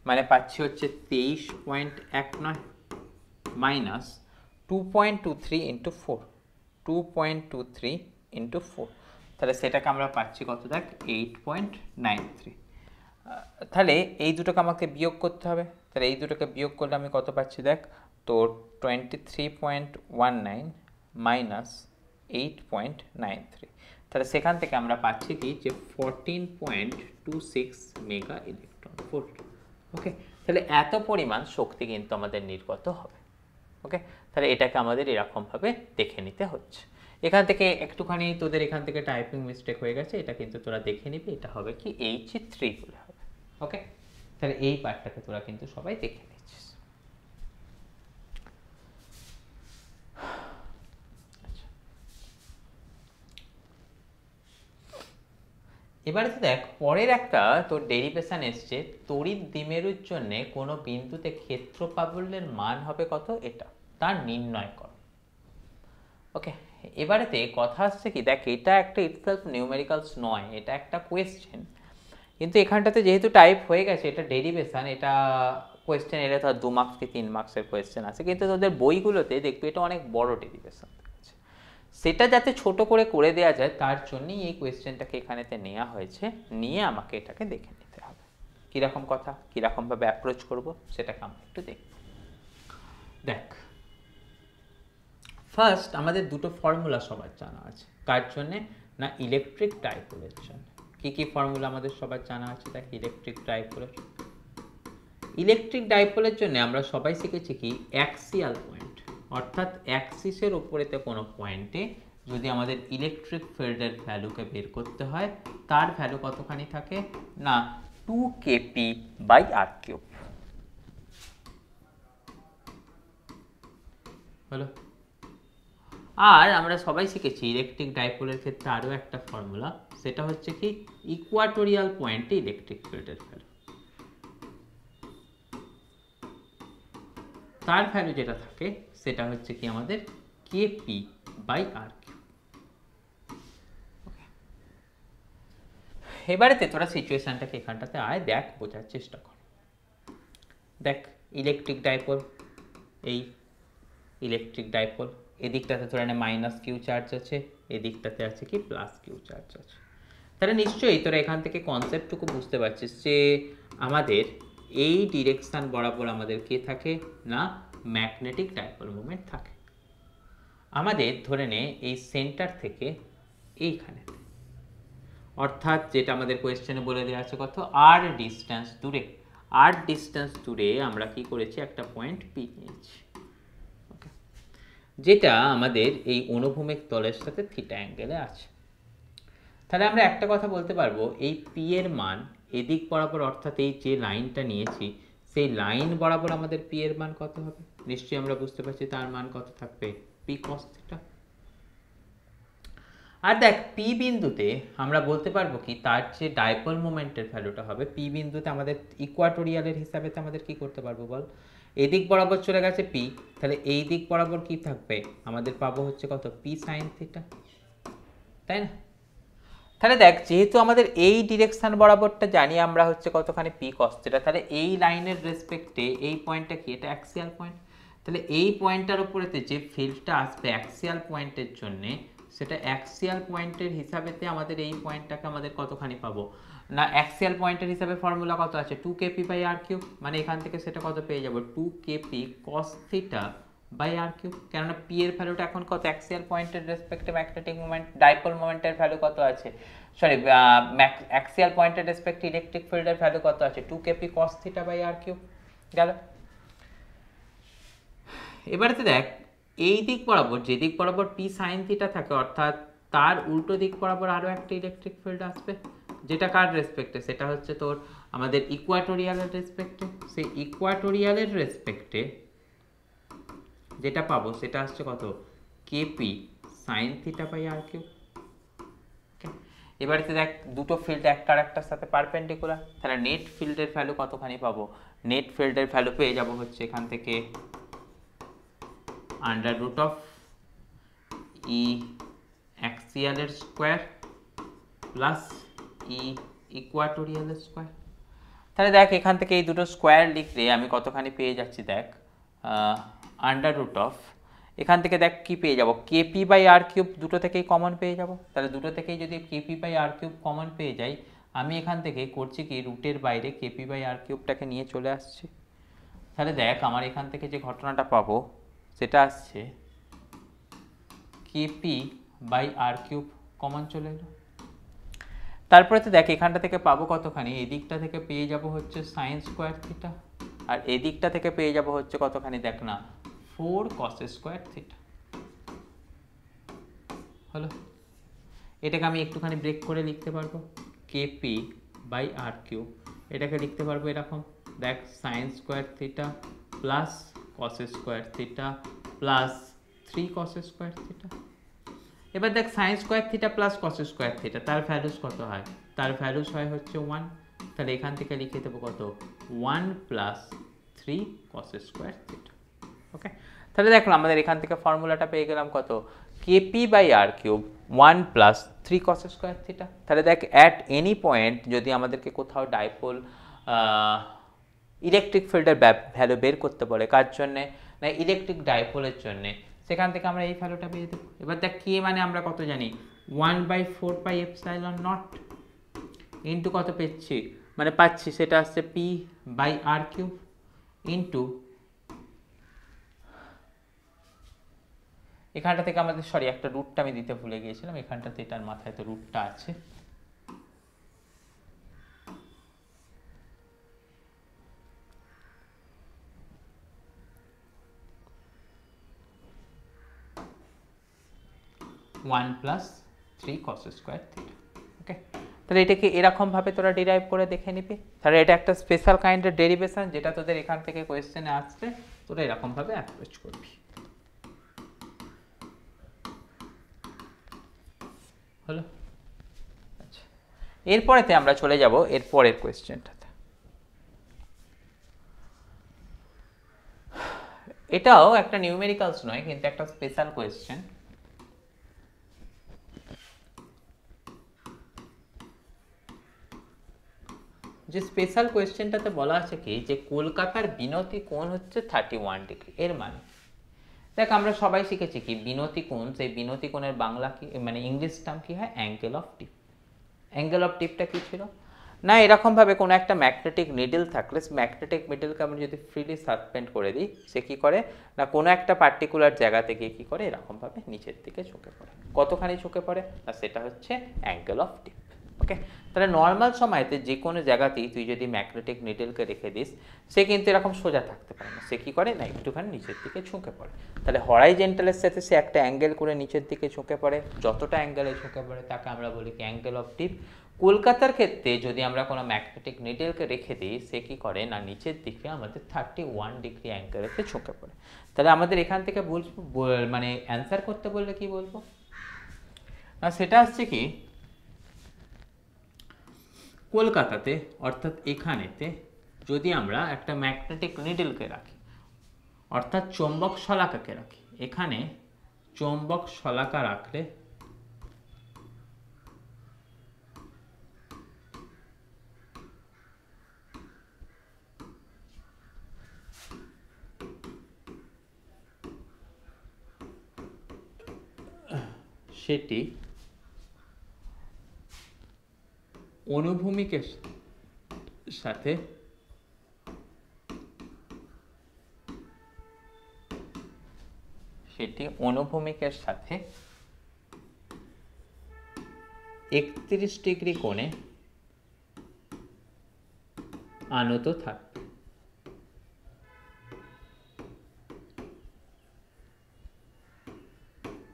মানে পাচ্ছি হচ্ছে 23.19 মাইনাস 2.23 × 4, 2.23 × 4, তাহলে সেটাকে আমরা পাচ্ছি কত দেখ 8.93। তাহলে এই দুটোকে আমাকে বিয়োগ করতে হবে, তাহলে এই দুটোকে বিয়োগ করলে আমি কত পাচ্ছি দেখ তো 23.19 মাইনাস 8.93, তাহলে সেখান থেকে আমরা পাচ্ছি কি যে 14.26 মেগা ইলেকট্রন ভোল্ট। ওকে, তাহলে এত পরিমাণ শক্তি কিন্তু আমাদের নির্গত হবে। ওকে, তাহলে এটাকে আমাদের এরকমভাবে দেখে নিতে হচ্ছে। এখান থেকে একটুখানি তোদের এখান থেকে টাইপিং মিস্টেক হয়ে গেছে, এটা কিন্তু তোরা দেখে নিবি, এটা হবে কি He3 বলে হবে। ওকে, তাহলে এই পার্টটাকে তোরা কিন্তু সবাই দেখে নিচ্ছিস। এবারে তো দেখ পরের একটা তোর ডেরিভেশন এসছে, তড়িৎ দ্বিমেরুর জন্য কোনো বিন্দুতে ক্ষেত্র প্রাবল্যের মান হবে কত এটা তার নির্ণয় কর। ওকে, এবারেতে কথা আসছে কি দেখ এটা একটা ইটসেলফ নিউমেরিক্যালস নয়, এটা একটা কোয়েশ্চেন, কিন্তু এখানটাতে যেহেতু টাইপ হয়ে গেছে এটা ডেরিভেশন, এটা কোয়েশ্চেন এলে ধর 2 মার্কস কি 3 মার্কসের কোয়েশ্চেন আছে, কিন্তু তোদের বইগুলোতে দেখবি এটা অনেক বড় ডেরিভেশন আছে, সেটা যাতে ছোট করে করে দেওয়া যায় তার জন্যই এই কোয়েশ্চেনটাকে এখানেতে নেওয়া হয়েছে, নিয়ে আমাকে এটাকে দেখে নিতে হবে কীরকম কথা কীরকমভাবে অ্যাপ্রোচ করব সেটাকে আমরা একটু দেখব। দেখ ফার্স্ট আমাদের দুটো ফর্মুলা সবার জানা আছে, কার জন্যে না ইলেকট্রিক ডাইপোলের জন্য। কী কী ফর্মুলা আমাদের সবার জানা আছে দেখ ইলেকট্রিক ডাইপোলের। ইলেকট্রিক ডাইপোলের জন্য আমরা সবাই শিখেছি কি অ্যাক্সিয়াল পয়েন্ট, অর্থাৎ অ্যাক্সিসের উপরেতে কোনো পয়েন্টে যদি আমাদের ইলেকট্রিক ফিল্ডের ভ্যালুকে বের করতে হয় তার ভ্যালু কতখানি থাকে না 2kp/r3 হলো। আর আমরা সবাই শিখেছি ইলেকট্রিক ডাইপোলের ক্ষেত্রে আরও একটা ফর্মুলা, সেটা হচ্ছে কি ইকুয়াটোরিয়াল পয়েন্টে ইলেকট্রিক ফিল্ডের ভ্যালু, তার ভ্যালু যেটা থাকে সেটা হচ্ছে কি আমাদের kp/r3। এবারেতে তোরা সিচুয়েশনটাকে এখানটাতে আয় দেখ বোঝার চেষ্টা কর। দেখ ইলেকট্রিক ডাইপোল, এই ইলেকট্রিক ডাইপোল, এদিকটাতে ধরে নে মাইনাস কিউ চার্জ আছে, এদিকটাতে আছে কি প্লাস কিউ চার্জ আছে। তাহলে নিশ্চয়ই তোরা এখান থেকে কনসেপ্টটুকু বুঝতে পারছিস যে আমাদের এই ডিরেকশন বরাবর আমাদের কে থাকে না ম্যাগনেটিক ডাইপোল মোমেন্ট থাকে। আমাদের ধরে নে এই সেন্টার থেকে এইখানে, অর্থাৎ যেটা আমাদের কোয়েশ্চেনে বলে দেওয়া আছে কত আর ডিস্টেন্স দূরে, আর ডিস্টেন্স দূরে আমরা কি করেছি একটা পয়েন্ট পি নিয়েছি, ওকে, যেটা আমাদের এই অনুভূমিক তলের সাথে থিটা অ্যাঙ্গেলে আছে। তাহলে আমরা একটা কথা বলতে পারবো, এই পি এর মান এদিক বরাবর, অর্থাৎ এই যে লাইনটা নিয়েছি সেই লাইন বরাবর আমাদের পি এর মান কত হবে, নিশ্চয়ই আমরা বুঝতে পারছি তার মান কত থাকবে পি কস থিটা। আর দেখ পি বিন্দুতে আমরা বলতে পারবো কি তার যে ডাইপোল মোমেন্টের ভ্যালুটা হবে পি বিন্দুতে আমাদের ইকুয়াটোরিয়ালের হিসাবে আমাদের কি করতে পারবো বল, এদিক বরাবর চলে গেছে পি, তাহলে এই দিক বরাবর কি থাকবে আমাদের পাবো হচ্ছে কত পি সাইন থিটা, তাই না? তাহলে দেখ যেহেতু আমাদের এই ডিরেকশন বরাবরটা জানি আমরা হচ্ছে কতখানি পি কস থিটা, তাহলে এই লাইনের রেসপেক্টে এই পয়েন্টটা কি এটা অ্যাক্সিয়াল পয়েন্ট, তাহলে এই পয়েন্টটার উপরেতে যে ফিল্ডটা আসবে অ্যাক্সিয়াল পয়েন্টের জন্যে সেটা অ্যাক্সিয়াল পয়েন্টের হিসাবেতে আমাদের এই পয়েন্টটাকে আমাদের কতখানি পাবো না অ্যাক্সিয়াল পয়েন্টের হিসাবে ফর্মুলা কত আছে 2kp/r³, মানে এখান থেকে সেটা কত পেয়ে যাবো 2kp cos theta by r³, কেননা পি এর ভ্যালুটা এখন কত অ্যাক্সিয়াল পয়েন্টের রেসপেক্টে ম্যাগনেটিক মোমেন্ট ডাইপোল মোমেন্টের ভ্যালু কত আছে, সরি অ্যাক্সিয়াল পয়েন্টের রেসপেক্টে ইলেকট্রিক ফিল্ডের ভ্যালু কত আছে 2kp cos theta by r³ গেল। এবারে দেখ এই দিক বরাবর যে দিক বরাবর পি সাইন থিটা থাকে, অর্থাৎ তার উল্টো দিক বরাবর আরও একটা ইলেকট্রিক ফিল্ড আসবে, যেটা কার রেসপেক্টে সেটা হচ্ছে তোর আমাদের ইকুয়াটোরিয়ালের রেসপেক্টে, সেই ইকুয়াটোরিয়ালের রেসপেক্টে যেটা পাবো সেটা আসছে কত KP sine theta by r³। এবারে দেখ দুটো ফিল্ড একটা আর একটার সাথে পারপেন্ডিকুলার, তাহলে নেট ফিল্ডের ভ্যালু কতখানি পাবো, নেট ফিল্ডের ভ্যালু পেয়ে যাব হচ্ছে এখান থেকে আন্ডার রুট অফ ই অ্যাক্সিয়ালের স্কোয়ার প্লাস ই ইকুয়াটোরিয়ালের স্কোয়ার। তাহলে দেখ এখান থেকে এই দুটো স্কোয়ার লিখলে আমি কতখানি পেয়ে যাচ্ছি দেখ আন্ডার রুট অফ, এখান থেকে দেখ কি পেয়ে যাব kp/r³ দুটো থেকেই কমন পেয়ে যাব, তাহলে দুটো থেকেই যদি kp/r³ কমন পেয়ে যাই আমি এখান থেকে করছি কি রুটের বাইরে kp/r³ নিয়ে চলে আসছি, তাহলে দেখ আমার এখান থেকে যে ঘটনাটা পাবো সেটা আসছে kp/r³ কমন চলে এলো। তারপরে তো দেখ এখানটা থেকে পাবো কতখানি, এই দিকটা থেকে পেয়ে যাব হচ্ছে সাইন স্কোয়ার থিটা, আর এই দিকটা থেকে পেয়ে যাব হচ্ছে কতখানি দেখ না 4 cos স্কোয়ার থিটা হলো। এটাকে আমি একটুখানি ব্রেক করে লিখতে পারবো kp/r³, এটাকে লিখতে পারবো এরকম দেখ sine square theta plus cos square theta plus 3 cos square theta. এবার দেখ sine square theta plus cos square theta তার ভ্যালুস কত হয়, তার ভ্যালুস হয় হচ্ছে 1, তাহলে এখান থেকে লিখে দেবো কত 1 plus 3 cos square theta, okay. তাহলে দেখলাম আমাদের এখান থেকে ফর্মুলাটা পেয়ে গেলাম কত kp/r³ 1 plus 3 cos square theta. তাহলে দেখ অ্যাট এনি পয়েন্ট যদি আমাদেরকে কোথাও ডাইপোল ইলেকট্রিক ফিল্ডের ভ্যালু বের করতে বলে কার জন্যে না ইলেকট্রিক ডাইপোলের জন্যে, সেখান থেকে আমরা এই ভ্যালুটা পেয়ে দেবো। এবার দেখ কে মানে আমরা কত জানি 1/4πε0 ইন্টু কত পেয়েছি মানে পাচ্ছি সেটা আসছে p/r³ ইন্টু এখানটা থেকে আমাদের সরি একটা রুটটা আমি দিতে ভুলে গিয়েছিলাম, এখানটাতে এটার মাথায় তো রুটটা আছে, one plus 3 cos square theta, okay. তাহলে এটাকে এরকমভাবে তোরা ডিরাইভ করে দেখে নিবি, তাহলে এটা একটা স্পেশাল কাইন্ডের ডেরিভেশন যেটা তোদের এখান থেকে কোয়েশ্চেনে আসছে, তোরা এরকমভাবে অ্যাপ্রোচ করবি, হলো। আচ্ছা এরপরেতে আমরা চলে যাব এর পরের কোয়েশ্চেনটাতে, এটাও একটা নিউমেরিক্যালস নয় কিন্তু একটা স্পেশাল কোয়েশ্চেন। যে স্পেশাল কোয়েশ্চেনটাতে বলা আছে কি যে কলকাতার বিনতি কোণ হচ্ছে 31 ডিগ্রি, এর মানে দেখ আমরা সবাই শিখেছি কি বিনতি কোণ, সেই বিনতি কোণের বাংলা কি মানে ইংলিশ টার্ম কি হয় angle of dip. Angle of টিপটা কি ছিল না এরকমভাবে কোনো একটা ম্যাগনেটিক নিডল থাকলে ম্যাগনেটিক নিডলকে আমরা যদি ফ্রিলি সাসপেন্ড করে দিই, সে কী করে না কোনো একটা পার্টিকুলার জায়গাতে গিয়ে কী করে এরকমভাবে নিচের দিকে ঝুঁকে পড়ে। কতখানি ঝুঁকে পড়ে না সেটা হচ্ছে অ্যাঙ্গেল অফ টিপ। ওকে, তাহলে নর্মাল সময়তে যে কোনো জায়গাতেই তুই যদি ম্যাগনেটিক নিডলকে রেখে দিস, সে কিন্তু এরকম সোজা থাকতে পারে না, সে কী করে না একটুখানি নিচের দিকে ঝুঁকে পড়ে। তাহলে হরাইজন্টালের সাথে সে একটা অ্যাঙ্গেল করে নিচের দিকে ঝুঁকে পড়ে, যতটা অ্যাঙ্গেলে ঝুঁকে পড়ে তাকে আমরা বলি কি অ্যাঙ্গেল অফ টিপ। কলকাতার ক্ষেত্রে যদি আমরা কোনো ম্যাগনেটিক নিডলকে রেখে দিই, সে কী করে না নিচের দিকে আমাদের 31 ডিগ্রি অ্যাঙ্গেলেতে ঝুঁকে পড়ে। তাহলে আমাদের এখান থেকে মানে অ্যান্সার করতে বললে কি বলবো না, সেটা হচ্ছে কি কলকাতাতে অর্থাৎ এখানেতে যদি আমরা একটা ম্যাগনেটিক নিডলকে রাখি, অর্থাৎ চৌম্বক শলাকাকে রাখি, এখানে চৌম্বক শলাকা রাখলে সেটি অনুভূমিকের সাথে সেটি অনুভূমিকের সাথে 31 ডিগ্রি কোণে আনত থাকবে।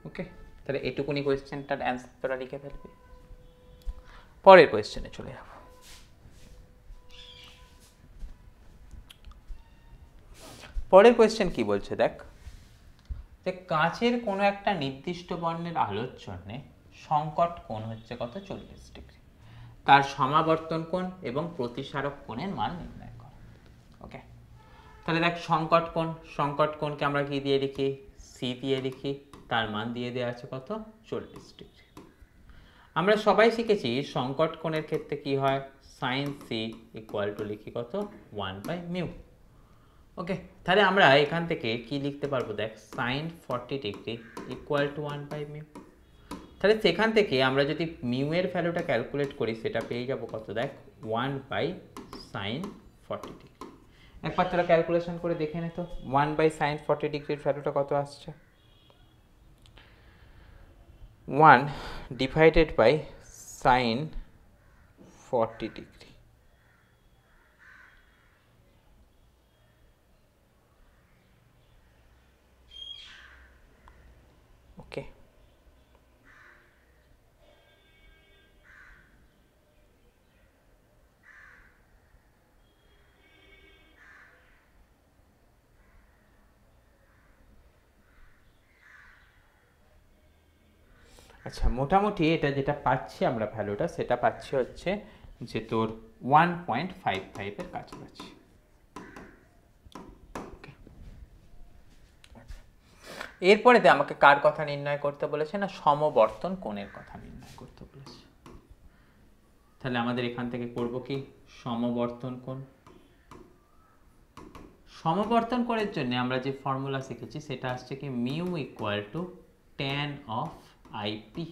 ওকে, তাহলে এটুকুনি কোয়েশ্চেনটার অ্যান্সার তোরা লিখে ফেলবি। পরের কোয়েশ্চেনে চলে যাব। পরের কোয়েশ্চেন কি বলছে দেখ, যে কাঁচের কোনো একটা নির্দিষ্ট বর্ণের আলোর জন্যে সংকট কোণ হচ্ছে কত 40 ডিগ্রি, তার সমাবর্তন কোণ এবং প্রতিসারক কোণের মান নির্ণয় করো। ওকে, তাহলে দেখ সংকট কোণকে আমরা কি দিয়ে লিখি, সি দিয়ে লিখি, তার মান দিয়ে দেওয়া আছে কত 40 ডিগ্রি। আমরা সবাই শিখেছি সংকট কোণের ক্ষেত্রে কি হয়, সাইন সি ইকুয়াল টু লিখি কত 1/μ। ওকে, তাহলে আমরা এখান থেকে কি লিখতে পারবো দেখ, সাইন 40 ডিগ্রি ইকুয়াল টু 1/μ। তাহলে সেখান থেকে আমরা যদি মিউ এর ভ্যালুটা ক্যালকুলেট করি, সেটা পেয়ে যাবো কত দেখ 1/sin 40 ডিগ্রি। একবার তোরা ক্যালকুলেশন করে দেখে নে তো 1/sin 40 ডিগ্রির ভ্যালুটা কত আসছে। 1 ডিভাইডেড বাই sin 40 ডিগ্রি। ওকে, আচ্ছা মোটামুটি এটা যেটা পাচ্ছি আমরা ভ্যালুটা, সেটা পাচ্ছি হচ্ছে যে তোর 1.55 এর কাছাকাছি। এরপরেতে আমাকে কার কথা নির্ণয় করতে বলেছে না, সমবর্তন কোণের কথা নির্ণয় করতে বলেছে। তাহলে আমাদের এখান থেকে করব কি সমবর্তন কোণ। সমবর্তন কোণের জন্য আমরা যে ফর্মুলা শিখেছি সেটা আসছে কি mu equal to tan of IP.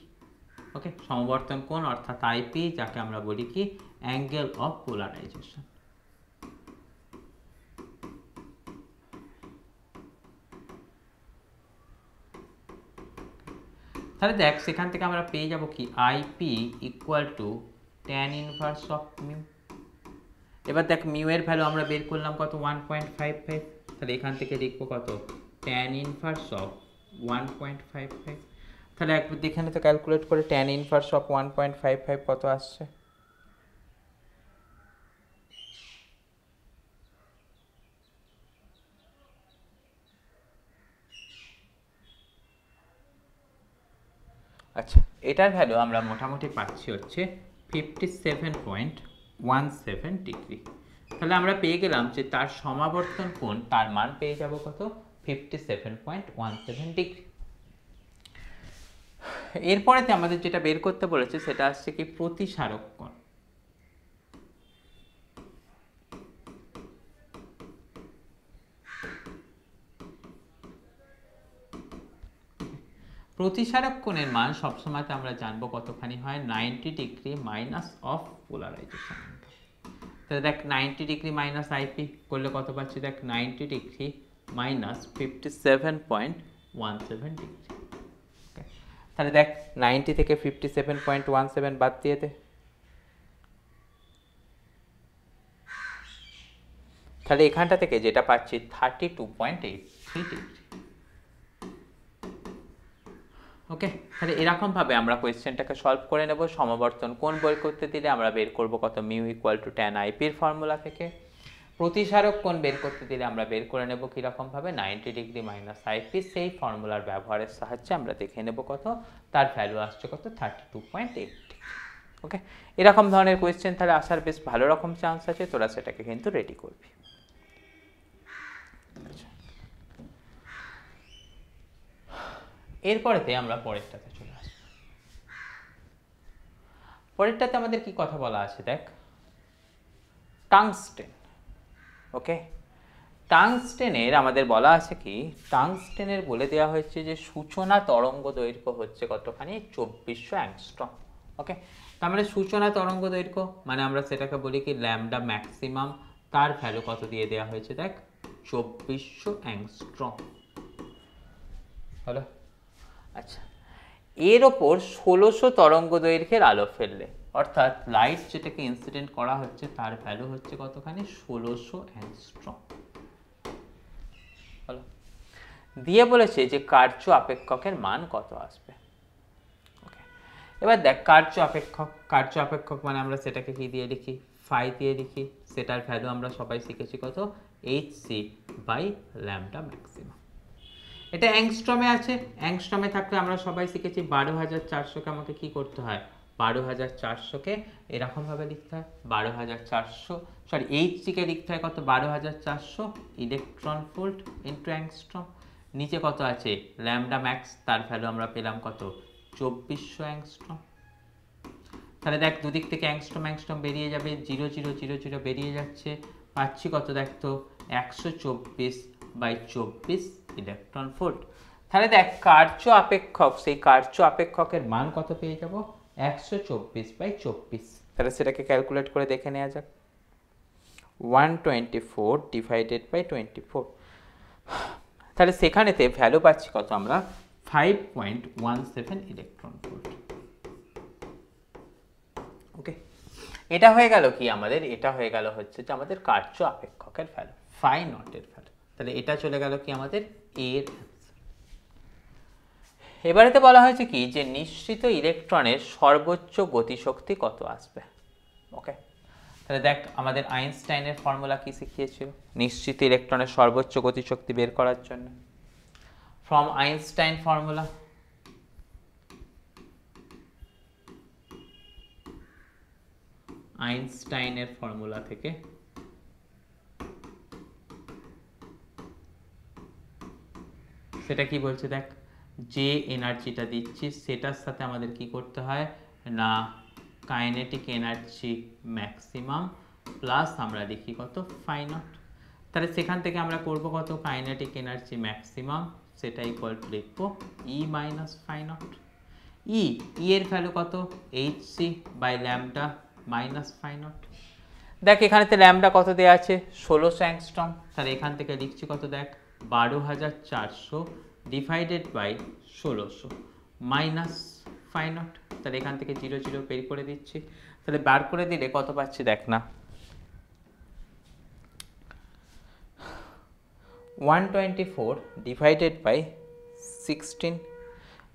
Okay, সমবর্তন কোণ অর্থাৎ আইপি, যাকে আমরা বলি কি অ্যাঙ্গেল অফ পোলারাইজেশন। তাহলে দেখ সেখান থেকে আমরা পেয়ে যাব কি IP equal to tan inverse of mu. এবার দেখ মিউ এর ভ্যালু আমরা বের করলাম কত 1.55, তাহলে এখান থেকে লিখবো কত ট্যান ইনভার্স অফ 1.55। তাহলে একবার দেখে নিতে ক্যালকুলেট করে ট্যান ইনভার্স অফ 1.55 কত আসছে। আচ্ছা, এটার ভ্যালু আমরা মোটামুটি পাচ্ছি হচ্ছে 57.17 ডিগ্রি। তাহলে আমরা পেয়ে গেলাম যে তার সমাবর্তন কোণ, তার মান পেয়ে যাব কত 57.17 ডিগ্রি। এরপরেতে আমাদের যেটা বের করতে বলেছে সেটা আসছে কি প্রতিসারক কোণ। প্রতিসারক কোণের মান সবসময় আমরা জানবো কতখানি হয় 90 degree minus of polarisation angle. তাহলে দেখ 90 ডিগ্রি মাইনাস আইপি করলে কত পাচ্ছি দেখ 90 ডিগ্রি মাইনাস 57.17 ডিগ্রি। তাহলে দেখ 90 থেকে 57.17 বাদ দিয়ে দে, তাহলে এখানটা থেকে যেটা পাচ্ছি 32.83 ডিগ্রি। ওকে, তাহলে এরকমভাবে আমরা কোয়েশ্চেনটাকে সলভ করে নেব। সমবর্তন কোণ বের করতে দিলে আমরা বের করব কত, মিউ ইকুয়াল টু ট্যান আইপির ফর্মুলা থেকে। প্রতিসারক কোণ বের করতে দিলে আমরা বের করে নেব কীরকমভাবে, 90 ডিগ্রি মাইনাস আইপি, সেই ফর্মুলার ব্যবহারের সাহায্যে আমরা দেখে নেব কত, তার ভ্যালু আসছে কত 32.8। ওকে, এরকম ধরনের কোয়েশ্চেন তাহলে আসার বেশ ভালো রকম চান্স আছে, তোরা সেটাকে কিন্তু রেডি করবি। এরপরেতে আমরা পরেরটাতে চলে আসব। পরেরটাতে আমাদের কি কথা বলা আছে দেখ, টাংস্টেন। ওকে, টাংস্টেনের আমাদের বলা আছে কি, টাংস্টেনের বলে দেওয়া হয়েছে যে সূচনা তরঙ্গ দৈর্ঘ্য হচ্ছে কতখানি, 2400 অ্যাংস্ট্রম। ওকে, তার মানে সূচনা তরঙ্গ দৈর্ঘ্য মানে আমরা সেটাকে বলি কি ল্যামডা ম্যাক্সিমাম, তার ভ্যালু কত দিয়ে দেওয়া হয়েছে দেখ 2400 অ্যাংস্ট্রম। হলো, আচ্ছা, এর ওপর 1600 তরঙ্গ দৈর্ঘ্যের আলো ফেললে, অর্থাৎ লাইট যেটাকে ইনসিডেন্ট করা হচ্ছে তার ভ্যালু হচ্ছে কতখানি 1600 অ্যাংস্ট্রম। হলো, দিয়ে বলেছে যে কার্য আপেক্ষকের মান কত আসবে। ওকে, এবার দেখ কার্য আপেক্ষক মানে আমরা সেটাকে কি দিয়ে লিখি, ফাই দিয়ে লিখি, সেটার ভ্যালু আমরা সবাই শিখেছি কত, এইচসি বাই ল্যামডা ম্যাক্সিমাম। এটা অ্যাংস্ট্রমে আছে, অ্যাংস্ট্রমে থাকলে আমরা সবাই শিখেছি 12400কে আমাকে কি করতে হয়, 12400কে এরকমভাবে লিখতে হয়, 12400 সরি এইচসিকে লিখতে হয় কত, 12400 ইলেকট্রন ভোল্ট ইন্টু অ্যাংস্ট্রম। নিচে কত আছে ল্যামডা ম্যাক্স, তার ভ্যালু আমরা পেলাম কত 2400 অ্যাংস্ট্রম। তাহলে দেখ দুদিক থেকে অ্যাংস্ট্রম বেরিয়ে যাবে, 0 0 0 0 বেরিয়ে যাচ্ছে, পাচ্ছি কত দেখ তো 124/24 ইলেকট্রন ভোল্ট। তাহলে দেখ কার্য আপেক্ষক, সেই কার্য আপেক্ষকের মান কত পেয়ে যাব, 124/24। তাহলে সেটাকে ক্যালকুলেট করে দেখে নেওয়া যাক, 124 ডিভাইডেড বাই 24। তাহলে সেখানেতে ভ্যালু পাচ্ছি কত আমরা, 5.17 ইলেকট্রন ভোল্ট। ওকে, এটা হয়ে গেল কি আমাদের, এটা হয়ে গেল হচ্ছে যে আমাদের কার্য আপেক্ষকের ভ্যালু, ফাই নটের ভ্যালু। তাহলে এটা চলে গেল কি আমাদের এর। এবারেতে বলা হয়েছে কি যে নিশ্চিত ইলেকট্রনের সর্বোচ্চ গতিশক্তি কত আসবে। ওকে, তাহলে দেখ আমাদের আইনস্টাইনের ফর্মুলা কি শিখিয়েছিল নিশ্চিত ইলেকট্রনের সর্বোচ্চ গতিশক্তি বের করার জন্য, ফ্রম আইনস্টাইন ফর্মুলা, আইনস্টাইনের ফর্মুলা থেকে সেটা কি বলছে দেখ, যে এনার্জিটা দিচ্ছি সেটার সাথে আমাদের কি করতে হয় না, কাইনেটিক এনার্জি ম্যাক্সিমাম প্লাস আমরা লিখি কত ফাই নট। তাহলে সেখান থেকে আমরা করব কত, কাইনেটিক এনার্জি ম্যাক্সিমাম সেটা ইকুয়াল টু লিখবো E minus phi naught. E এর ভ্যালু কত, HC by lambda minus phi naught. দেখ এখানেতে ল্যামডা কত দেওয়া আছে 1600 অ্যাংস্ট্রম, তাহলে এখান থেকে লিখছি কত দেখ 12400 divided by 1600 minus phi naught. তাহলে এখান থেকে 0 0 বের করে দিচ্ছি, তাহলে বার করে দিলে কত পাচ্ছি দেখ না, 124 ডিভাইডেড বাই 16,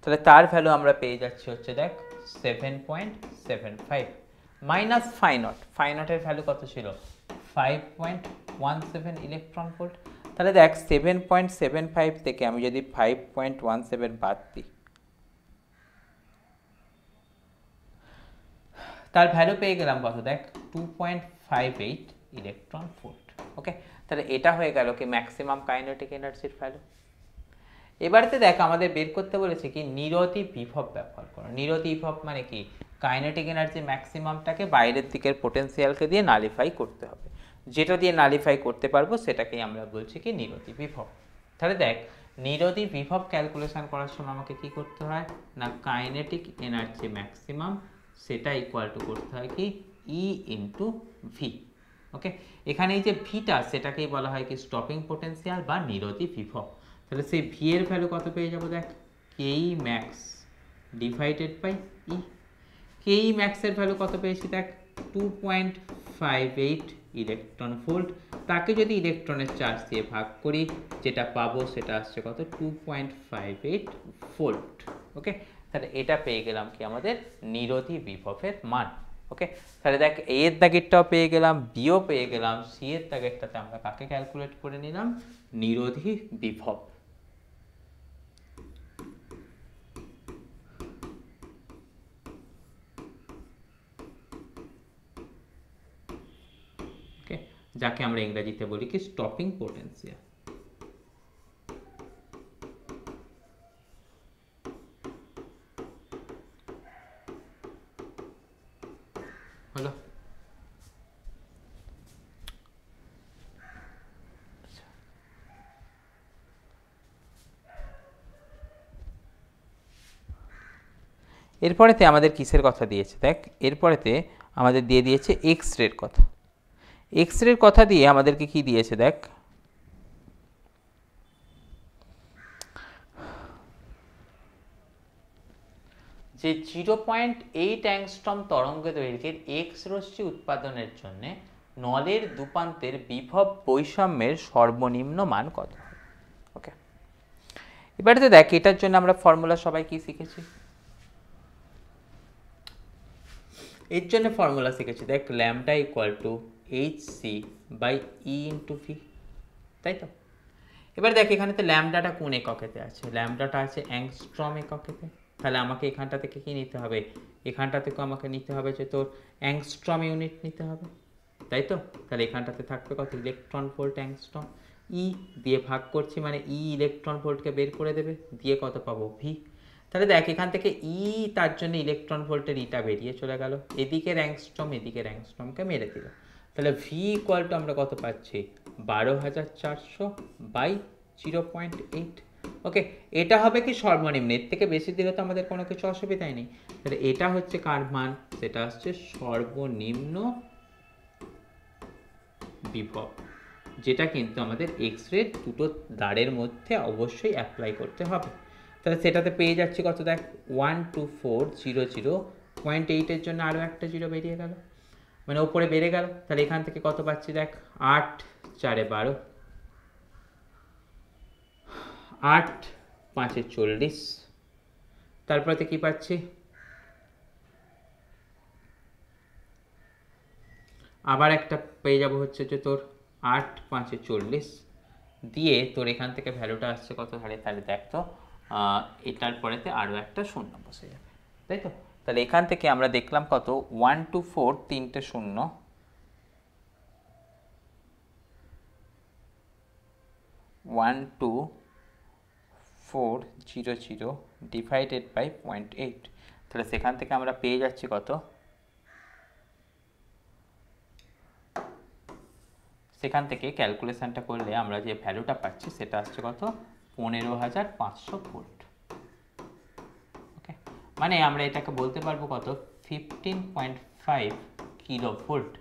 তাহলে তার ভ্যালু আমরা পেয়ে যাচ্ছি হচ্ছে দেখ 7.75 মাইনাস ফাই নট, ফাই নটের ভ্যালু কত ছিল 5.17 ইলেকট্রন ভোল্ট। তাহলে দেখ 7.75 থেকে আমি যদি 5.17 বাদ দিই, তার ভ্যালু পেয়ে গেলাম কত দেখ 2.58 ইলেকট্রন ভোল্ট। ওকে, তাহলে এটা হয়ে গেল কি ম্যাক্সিমাম কাইনেটিক এনার্জির ভ্যালু। এবারেতে দেখ আমাদের বের করতে বলেছে কি নিরতি বিভব ব্যবহার করো। নিরতি বিভব মানে কি, কাইনেটিক এনার্জি ম্যাক্সিমামটাকে বাইরের দিকের পোটেনশিয়ালকে দিয়ে নালিফাই করতে হবে, যেটা দিয়ে নালিফাই করতে পারবো সেটাকেই আমরা বলছি কি নিরতি বিভব। তাহলে দেখ নিরতি বিভব ক্যালকুলেশন করার সময় আমাকে কি করতে হয় না, কাইনেটিক এনার্জি ম্যাক্সিমাম সেটা ইকুয়াল টু করতে হয় কি ই ইন্টু ভি। ওকে, এখানে এই যে ভিটা সেটাকেই বলা হয় কি স্টপিং পোটেনশিয়াল বা নিরোধী বিভব। তাহলে সেই ভি এর ভ্যালু কত পেয়ে যাবো দেখ, কেই ম্যাক্স ডিভাইডেড বাই ই। কেই ম্যাক্সের ভ্যালু কত পেয়েছি দেখ, 2.58 ইলেকট্রন ভোল্ট। তাকে যদি ইলেকট্রনের চার্জ দিয়ে ভাগ করি যেটা পাবো সেটা আসছে কত, 2.58 ভোল্ট। ওকে, তাহলে এটা পেয়ে গেলাম কি আমাদের নিরোধী বিভবের মান। ওকে, তাহলে দেখ এ এর দাগেরটাও পেয়ে গেলাম, বিও পেয়ে গেলাম, সি এর দাগেরটাতে আমরা কাকে ক্যালকুলেট করে নিলাম, নিরোধী বিভব। ওকে, যাকে আমরা ইংরেজিতে বলি কি স্টপিং পোটেনশিয়াল। হলো, এরপরেতে আমাদের কিসের কথা দিয়েছে দেখ, এরপরেতে আমাদের দিয়ে দিয়েছে এক্স রের কথা। এক্স রের কথা দিয়ে আমাদেরকে কি দিয়েছে দেখ, যে 0.8 অ্যাংস্ট্রম তরঙ্গ দৈর্ঘ্যের এক্স রশ্মি উৎপাদনের জন্য নলের দুপান্তের বিভব বৈষম্যের সর্বনিম্ন মান কত। ওকে, এবারে তো দেখ এটার জন্য আমরা ফর্মুলা সবাই কি শিখেছি, এর জন্য ফর্মুলা শিখেছি দেখ, lambda equal to H C by E into V, তাই তো। এবার দেখ এখানে তো ল্যামডাটা কোন এককেতে আছে, ল্যামডাটা আছে অ্যাংস্ট্রম এককেতে। তাহলে আমাকে এখানটা থেকে কি নিতে হবে, এখানটা থেকে আমাকে নিতে হবে যে তোর অ্যাংস্ট্রম ইউনিট নিতে হবে, তাই তো। তাহলে এখানটাতে থাকবে কত, ইলেকট্রন ভোল্ট অ্যাংস্ট্রম। ই দিয়ে ভাগ করছি মানে ই ইলেকট্রন ভোল্টকে বের করে দেবে, দিয়ে কত পাবো, ভি। তাহলে দেখ এখান থেকে ই, তার জন্য ইলেকট্রন ভোল্টের ইটা বেরিয়ে চলে গেল, এদিকের অ্যাংস্ট্রম এদিকের অ্যাংস্ট্রমকে মেরে দিল। তাহলে ভি ইকুয়াল টু আমরা কত পাচ্ছি, 12,400 বাই 0.8। ওকে, এটা হবে কি সর্বনিম্ন, এর থেকে বেশি দিলে তো আমাদের কোনো কিছু অসুবিধাই নেই। তাহলে এটা হচ্ছে কার মান, সেটা হচ্ছে সর্বনিম্ন বিভব, যেটা কিন্তু আমাদের এক্স রে দুটো দাঁড়ের মধ্যে অবশ্যই অ্যাপ্লাই করতে হবে। তাহলে সেটাতে পেয়ে যাচ্ছি কত দেখ, 12400.8 এর জন্য আরও একটা জিরো বেরিয়ে গেল, মানে ওপরে বেড়ে গেল। তাহলে এখান থেকে কত পাচ্ছি দেখ, 8 4 12, 8 5 40, তারপরে কি পাচ্ছি, আবার একটা পেয়ে যাব হচ্ছে যে তোর 8 5 40 দিয়ে তোর এখান থেকে ভ্যালুটা আসছে কত, তাহলে দেখ তো এটার পরেতে আরও একটা শূন্য বসে যাবে, তাই তো। তাহলে এখান থেকে আমরা দেখলাম কত, 124 তিনটে শূন্য, 12400 ডিভাইডেড বাই 0.8। তাহলে সেখান থেকে আমরা পেয়ে যাচ্ছি কত, সেখান থেকে ক্যালকুলেশনটা করলে আমরা যে ভ্যালুটা পাচ্ছি সেটা আসছে কত, 15,500 ভোল্ট। ওকে, মানে আমরা এটাকে বলতে পারবো কত, 15.5 কিলো ভোল্ট।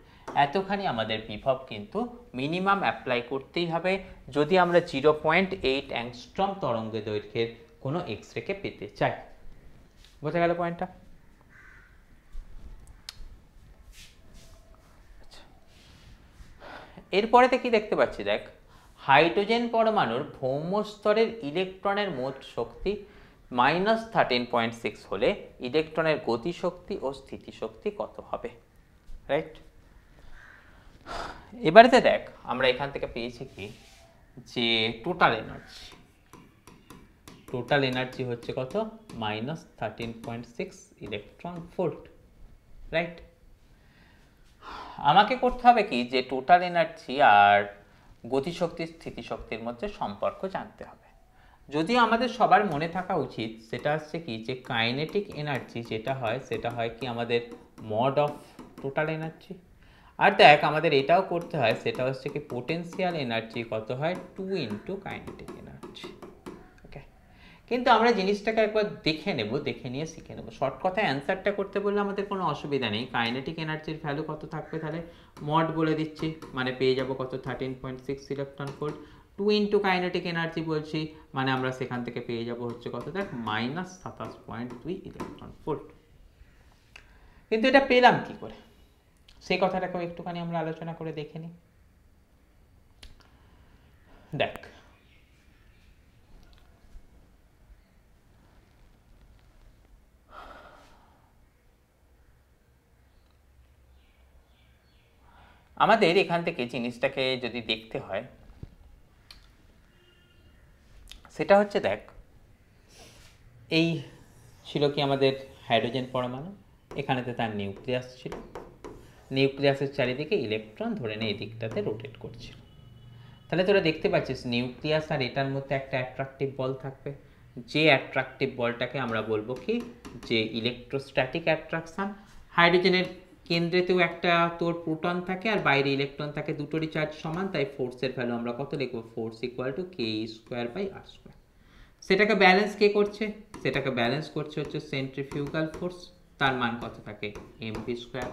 এতখানি আমাদের বিভব কিন্তু মিনিমাম অ্যাপ্লাই করতেই হবে যদি আমরা 0.8 অ্যাংস্ট্রম তরঙ্গ দৈর্ঘ্যের কোনো এক্স রেকে পেতে চাই। বোঝা গেল পয়েন্টটা? এরপরেতে কি দেখতে পাচ্ছি দেখ, হাইড্রোজেন পরমাণুর ভৌম স্তরের ইলেকট্রনের মোট শক্তি -13.6 হলে ইলেকট্রনের গতিশক্তি ও স্থিতিশক্তি কত হবে, রাইট। এবারেতে দেখ আমরা এখান থেকে পেয়েছি কি, যে টোটাল এনার্জি হচ্ছে কত, -13.6 ইলেকট্রন ভোল্ট, রাইট। আমাকে করতে হবে কি, যে টোটাল এনার্জি আর গতিশক্তি স্থিতিশক্তির মধ্যে সম্পর্ক জানতে হবে। যদিও আমাদের সবার মনে থাকা উচিত সেটা হচ্ছে কি, যে কাইনেটিক এনার্জি যেটা হয় সেটা হয় কি আমাদের মড অফ টোটাল এনার্জি। আর দেখ আমাদের এটাও করতে হয়, সেটা হচ্ছে কি পোটেনশিয়াল এনার্জি কত হয়, 2 ইন্টু কাইনেটিক এনার্জি। ওকে, কিন্তু আমরা জিনিসটাকে একবার দেখে নেব, দেখে নিয়ে শিখে নেব। শর্ট কথায় অ্যান্সারটা করতে বললে আমাদের কোনো অসুবিধা নেই। কাইনেটিক এনার্জির ভ্যালু কত থাকবে, তাহলে মড বলে দিচ্ছি, মানে পেয়ে যাব কত 13.6 electron volt. 2 into kinetic energy বলছি, মানে আমরা সেখান থেকে পেয়ে যাব হচ্ছে কত দেখ -27.2 ইলেকট্রন ভোল্ট। কিন্তু এটা পেলাম কি করে, সেই কথাটাকেও একটুখানি আমরা আলোচনা করে দেখে নিই। দেখ, আমাদের এখান থেকে জিনিসটাকে যদি দেখতে হয়, সেটা হচ্ছে দেখ, এই ছিল কি আমাদের হাইড্রোজেন পরমাণু, এখানেতে তার নিউক্লিয়াস ছিল, নিউক্লিয়াসের চারিদিকে ইলেকট্রন ধরে নিয়ে এই দিকটাতে রোটেট করছিল। তাহলে তোরা দেখতে পাচ্ছিস নিউক্লিয়াস আর এটার মধ্যে একটা অ্যাট্রাকটিভ বল থাকবে, যে অ্যাট্রাকটিভ বলটাকে আমরা বলবো কি, যে ইলেকট্রোস্ট্যাটিক অ্যাট্রাকশন। হাইড্রোজেনের কেন্দ্রেতেও একটা তোর প্রোটন থাকে আর বাইরে ইলেকট্রন থাকে, দুটোরই চার্জ সমান, তাই ফোর্সের ভ্যালু আমরা কত লিখবো, ফোর্স ইকুয়াল টু ke²/r²। সেটাকে ব্যালেন্স কে করছে, সেটাকে ব্যালেন্স করছে হচ্ছে সেন্ট্রিফিউগাল ফোর্স, তার মান কত থাকে mv²/r।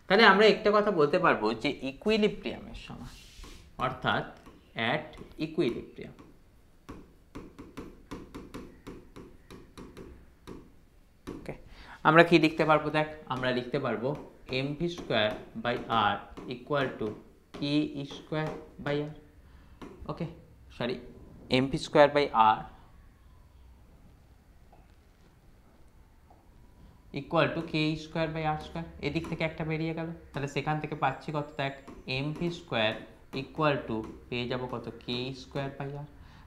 তাহলে আমরা একটা কথা বলতে পারবো যে ইকুইলিব্রিয়ামের সময়, অর্থাৎ অ্যাট ইকুইলিব্রিয়াম, ওকে, আমরা কি লিখতে পারবো, দেখ আমরা লিখতে পারবো mv²/r equal to ke²/r। Okay, sorry, mv²/r equal to ke²/r²। এদিক থেকে একটা বেরিয়ে গেল, তাহলে সেখান থেকে পাচ্ছি কত, দেখ mv² ইকুয়াল টু পেয়ে যাবো কত ke²/r।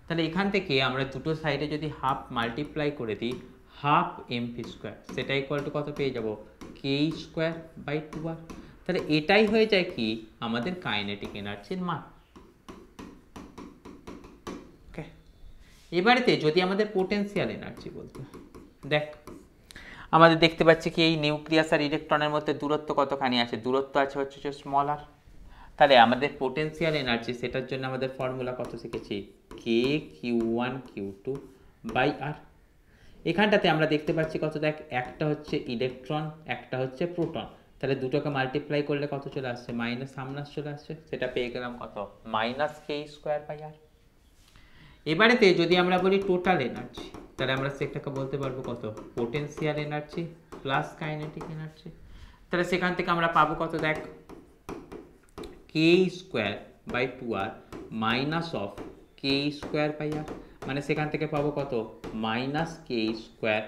তাহলে এখান থেকে আমরা দুটো সাইডে যদি হাফ মাল্টিপ্লাই করে দিই, হাফ mv², সেটা ইকুয়াল টু কত পেয়ে যাবো ke²/2r। তাহলে এটাই হয়ে যায় কি আমাদের কাইনেটিক এনার্জির মান। ওকে, এবারেতে যদি আমাদের পোটেনশিয়াল এনার্জি বলতে, দেখ আমাদের দেখতে পাচ্ছি কি এই নিউক্লিয়াস আর ইলেকট্রনের মধ্যে দূরত্ব কতখানি আছে, দূরত্ব আছে হচ্ছে যে স্মল আর। তাহলে আমাদের পোটেনশিয়াল এনার্জি, সেটার জন্য আমাদের ফর্মুলা কত শিখেছি, kq1q2/r। এখানটাতে আমরা দেখতে পাচ্ছি কত, দেখ একটা হচ্ছে ইলেকট্রন, একটা হচ্ছে প্রোটন, তাহলে দুটোকে মাল্টিপ্লাই করলে কত চলে আসছে, মাইনাস সামনে চলে আসছে, সেটা পেয়ে গেলাম কত -ke²/r। এবারেতে যদি আমরা বলি টোটাল এনার্জি, তাহলে আমরা সেটাকে বলতে পারবো কত, potential energy plus kinetic energy. তাহলে সেখান থেকে আমরা পাবো কত, দেখ ke²/2r মাইনাস অফ ke²/r, মানে সেখান থেকে পাবো কত -ke²/2r।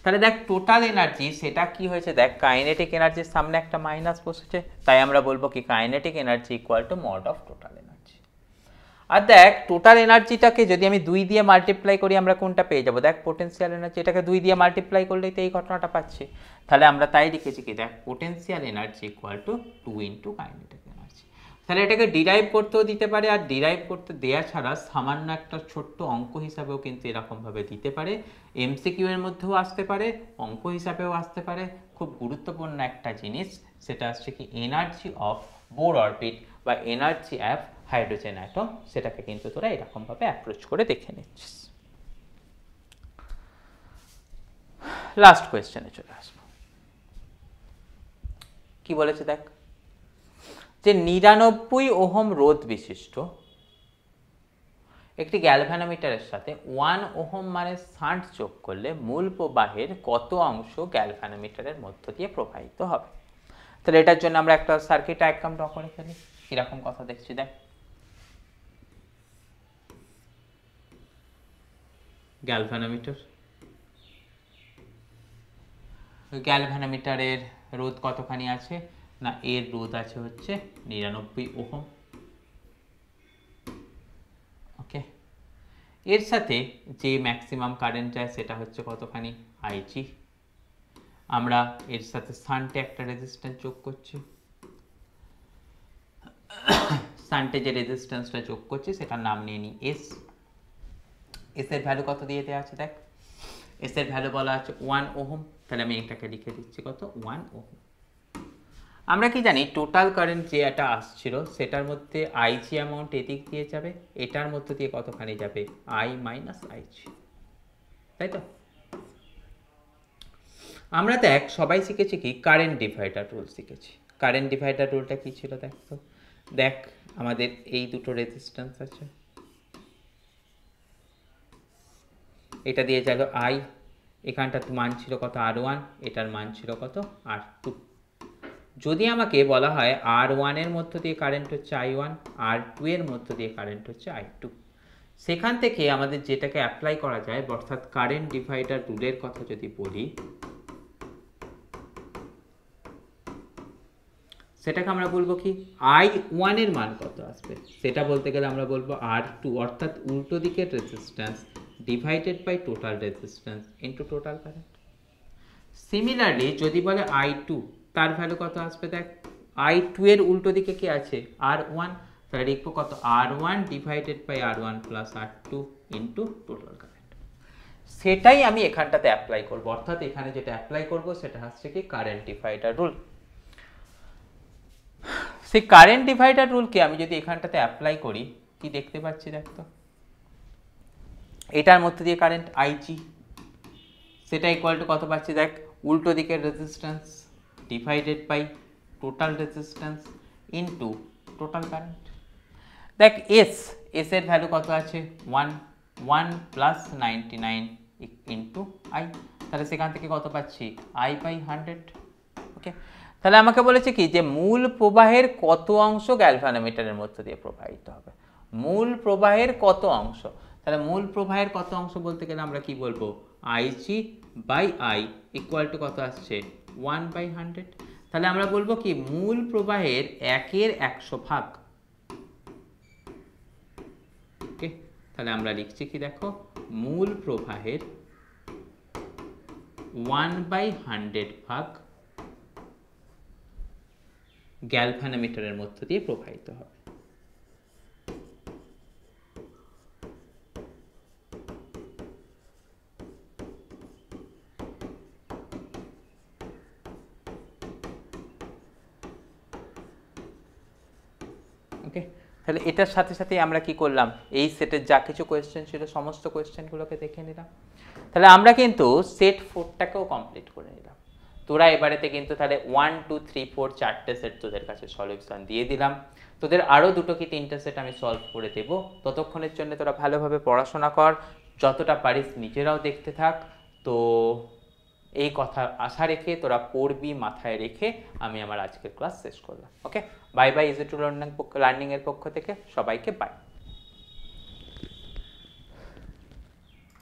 তাহলে দেখ টোটাল এনার্জি সেটা কি হয়েছে, দেখ কাইনেটিক এনার্জির সামনে একটা মাইনাস বসেছে, তাই আমরা বলবো কি kinetic energy equal to mod of total energy. আর দেখ টোটাল এনার্জিটাকে যদি আমি 2 দিয়ে মাল্টিপ্লাই করি, আমরা কোনটা পেয়ে যাবো, দেখ পোটেনশিয়াল এনার্জি, এটাকে 2 দিয়ে মাল্টিপ্লাই করলেই তো এই ঘটনাটা পাচ্ছি। তাহলে আমরা তাই লিখেছি কি, দেখ potential energy equal two 2 into kinetic energy. তাহলে এটাকে ডিরাইভ করতেও দিতে পারে, আর ডিরাইভ করতে দেয়া ছাড়া সামান্য একটা ছোট্ট অঙ্ক হিসাবেও কিন্তু এরকমভাবে দিতে পারে, এমসিকিউ এর মধ্যেও আসতে পারে, অঙ্ক হিসাবেও আসতে পারে। খুব গুরুত্বপূর্ণ একটা জিনিস, সেটা আসছে কি এনার্জি অফ বোর অরবিট বা এনার্জি অফ হাইড্রোজেন অ্যাটম, সেটাকে কিন্তু তোরা এরকমভাবে অ্যাপ্রোচ করে দেখে নিচ্ছিস। লাস্ট কোয়েশ্চেনে চলে আসবো। কি বলেছে দেখ, যে 99 ওহম রোধ বিশিষ্ট একটি গ্যালভানোমিটারের সাথে 1 ওহম মানের শান্ট যোগ করলে মূল প্রবাহের কত অংশ গ্যালভানোমিটারের মধ্য দিয়ে প্রবাহিত হবে। তাহলে এটার জন্য আমরা একটা সার্কিট ডায়াগ্রাম ড্র করে ফেলি। কিরকম কথা দেখছি দেখ, গ্যালভানোমিটার, গ্যালভানোমিটারের রোধ কতখানি আছে না, এর রোধ আছে হচ্ছে 99 ওহম। ওকে, এর সাথে যে ম্যাক্সিমাম কারেন্ট যায় সেটা হচ্ছে কতখানি আইজি। আমরা এর সাথে শান্টে একটা রেজিস্ট্যান্স যোগ করছি, শান্টে যে রেজিস্ট্যান্সটা যোগ করছি সেটার নাম নিয়ে নিই এস। এস এর ভ্যালু কত দিয়ে দেওয়া আছে, দেখ এস এর ভ্যালু বলা আছে 1 ওহম, তাহলে আমি এটাকে লিখে দিচ্ছি কত 1 ওহম। আমরা কি জানি টোটাল কারেন্ট যে এটা আসছিল সেটার মধ্যে আইজি অ্যামাউন্ট এদিক দিয়ে যাবে, এটার মধ্যে দিয়ে কতখানি যাবে আই মাইনাস আইজি, তাই তো? আমরা দেখ সবাই শিখেছি কি কারেন্ট ডিভাইডার রুল শিখেছি। কারেন্ট ডিভাইডার রুলটা কি ছিল দেখ তো, দেখ আমাদের এই দুটো রেজিস্ট্যান্স আছে, এটা দিয়ে গেল আই, এখানটার মান ছিল কত R1, এটার মান ছিল কত R2। যদি আমাকে বলা হয় R1 এর মধ্য দিয়ে কারেন্ট হচ্ছে I1, R2 এর মধ্য দিয়ে কারেন্ট হচ্ছে I2, সেখান থেকে আমাদের যেটাকে অ্যাপ্লাই করা যায় অর্থাৎ কারেন্ট ডিভাইডার রুলের কথা যদি বলি, সেটাকে আমরা বলবো কি I1 এর মান কত আসবে সেটা বলতে গেলে আমরা বলবো R2 অর্থাৎ উল্টো দিকের resistance divided by total resistance into total current. Similarly যদি বলে I2 তার ভ্যালু কত আসবে, দেখ I2 এর উল্টো দিকে কি আছে R1, তাহলে লিখবো কত R1 divided by R1 plus R2 into total current. সেটাই আমি এখানটাতে অ্যাপ্লাই করব, অর্থাৎ এখানে যেটা অ্যাপ্লাই করব সেটা হচ্ছে কি কারেন্ট ডিভাইডার রুল। সেই কারেন্ট ডিভাইডার রুলকে আমি যদি এখানটাতে অ্যাপ্লাই করি কি দেখতে পাচ্ছি দেখ তো, এটার মধ্যে দিয়ে কারেন্ট আইজি, সেটা ইকুয়াল টু কত পাচ্ছি দেখ উল্টো দিকের resistance divided by total resistance into total current. দেখ এস এর ভ্যালু কত আছে 1 প্লাস 99 ইনটু আই, তাহলে সেখান থেকে কত পাচ্ছি আই বাই 100। ওকে, তাহলে আমাকে বলেছে কি যে মূল প্রবাহের কত অংশ গ্যালভানোমিটারের মধ্য দিয়ে প্রবাহিত হবে, মূল প্রবাহের কত অংশ, তাহলে মূল প্রবাহের কত অংশ বলতে গেলে আমরা কি বলবো IG by I equal to কত আসছে 1/100। তাহলে আমরা বলবো কি মূল প্রবাহের 1/100 ভাগ। ওকে, তাহলে আমরা লিখছি কি দেখো মূল প্রবাহের 1/100 ভাগ গ্যালভানোমিটারের মধ্য দিয়ে প্রবাহিত হবে। ওকে, তাহলে এটার সাথে সাথে আমরা কি করলাম এই সেটের যা কিছু কোয়েশ্চেন ছিল সমস্ত কোয়েশ্চেনগুলোকে দেখে নিলাম। তাহলে আমরা কিন্তু সেট 4টাকেও কমপ্লিট করে নিলাম। তোরা এবারেতে কিন্তু তাহলে 1 2 3 4 4টে সেট তোদের কাছে সলিউশন দিয়ে দিলাম, তোদের আরও 2টো কি 3টে সেট আমি সলভ করে দেবো। ততক্ষণের জন্য তোরা ভালোভাবে পড়াশোনা কর, যতটা পারিস নিজেরাও দেখতে থাক। তো এই কথা আশা রেখে তোরা পড়বি মাথায় রেখে আমি আমার আজকের ক্লাস শেষ করলাম। Okay, bye bye, easy to learning এর পক্ষ থেকে সবাইকে বাই।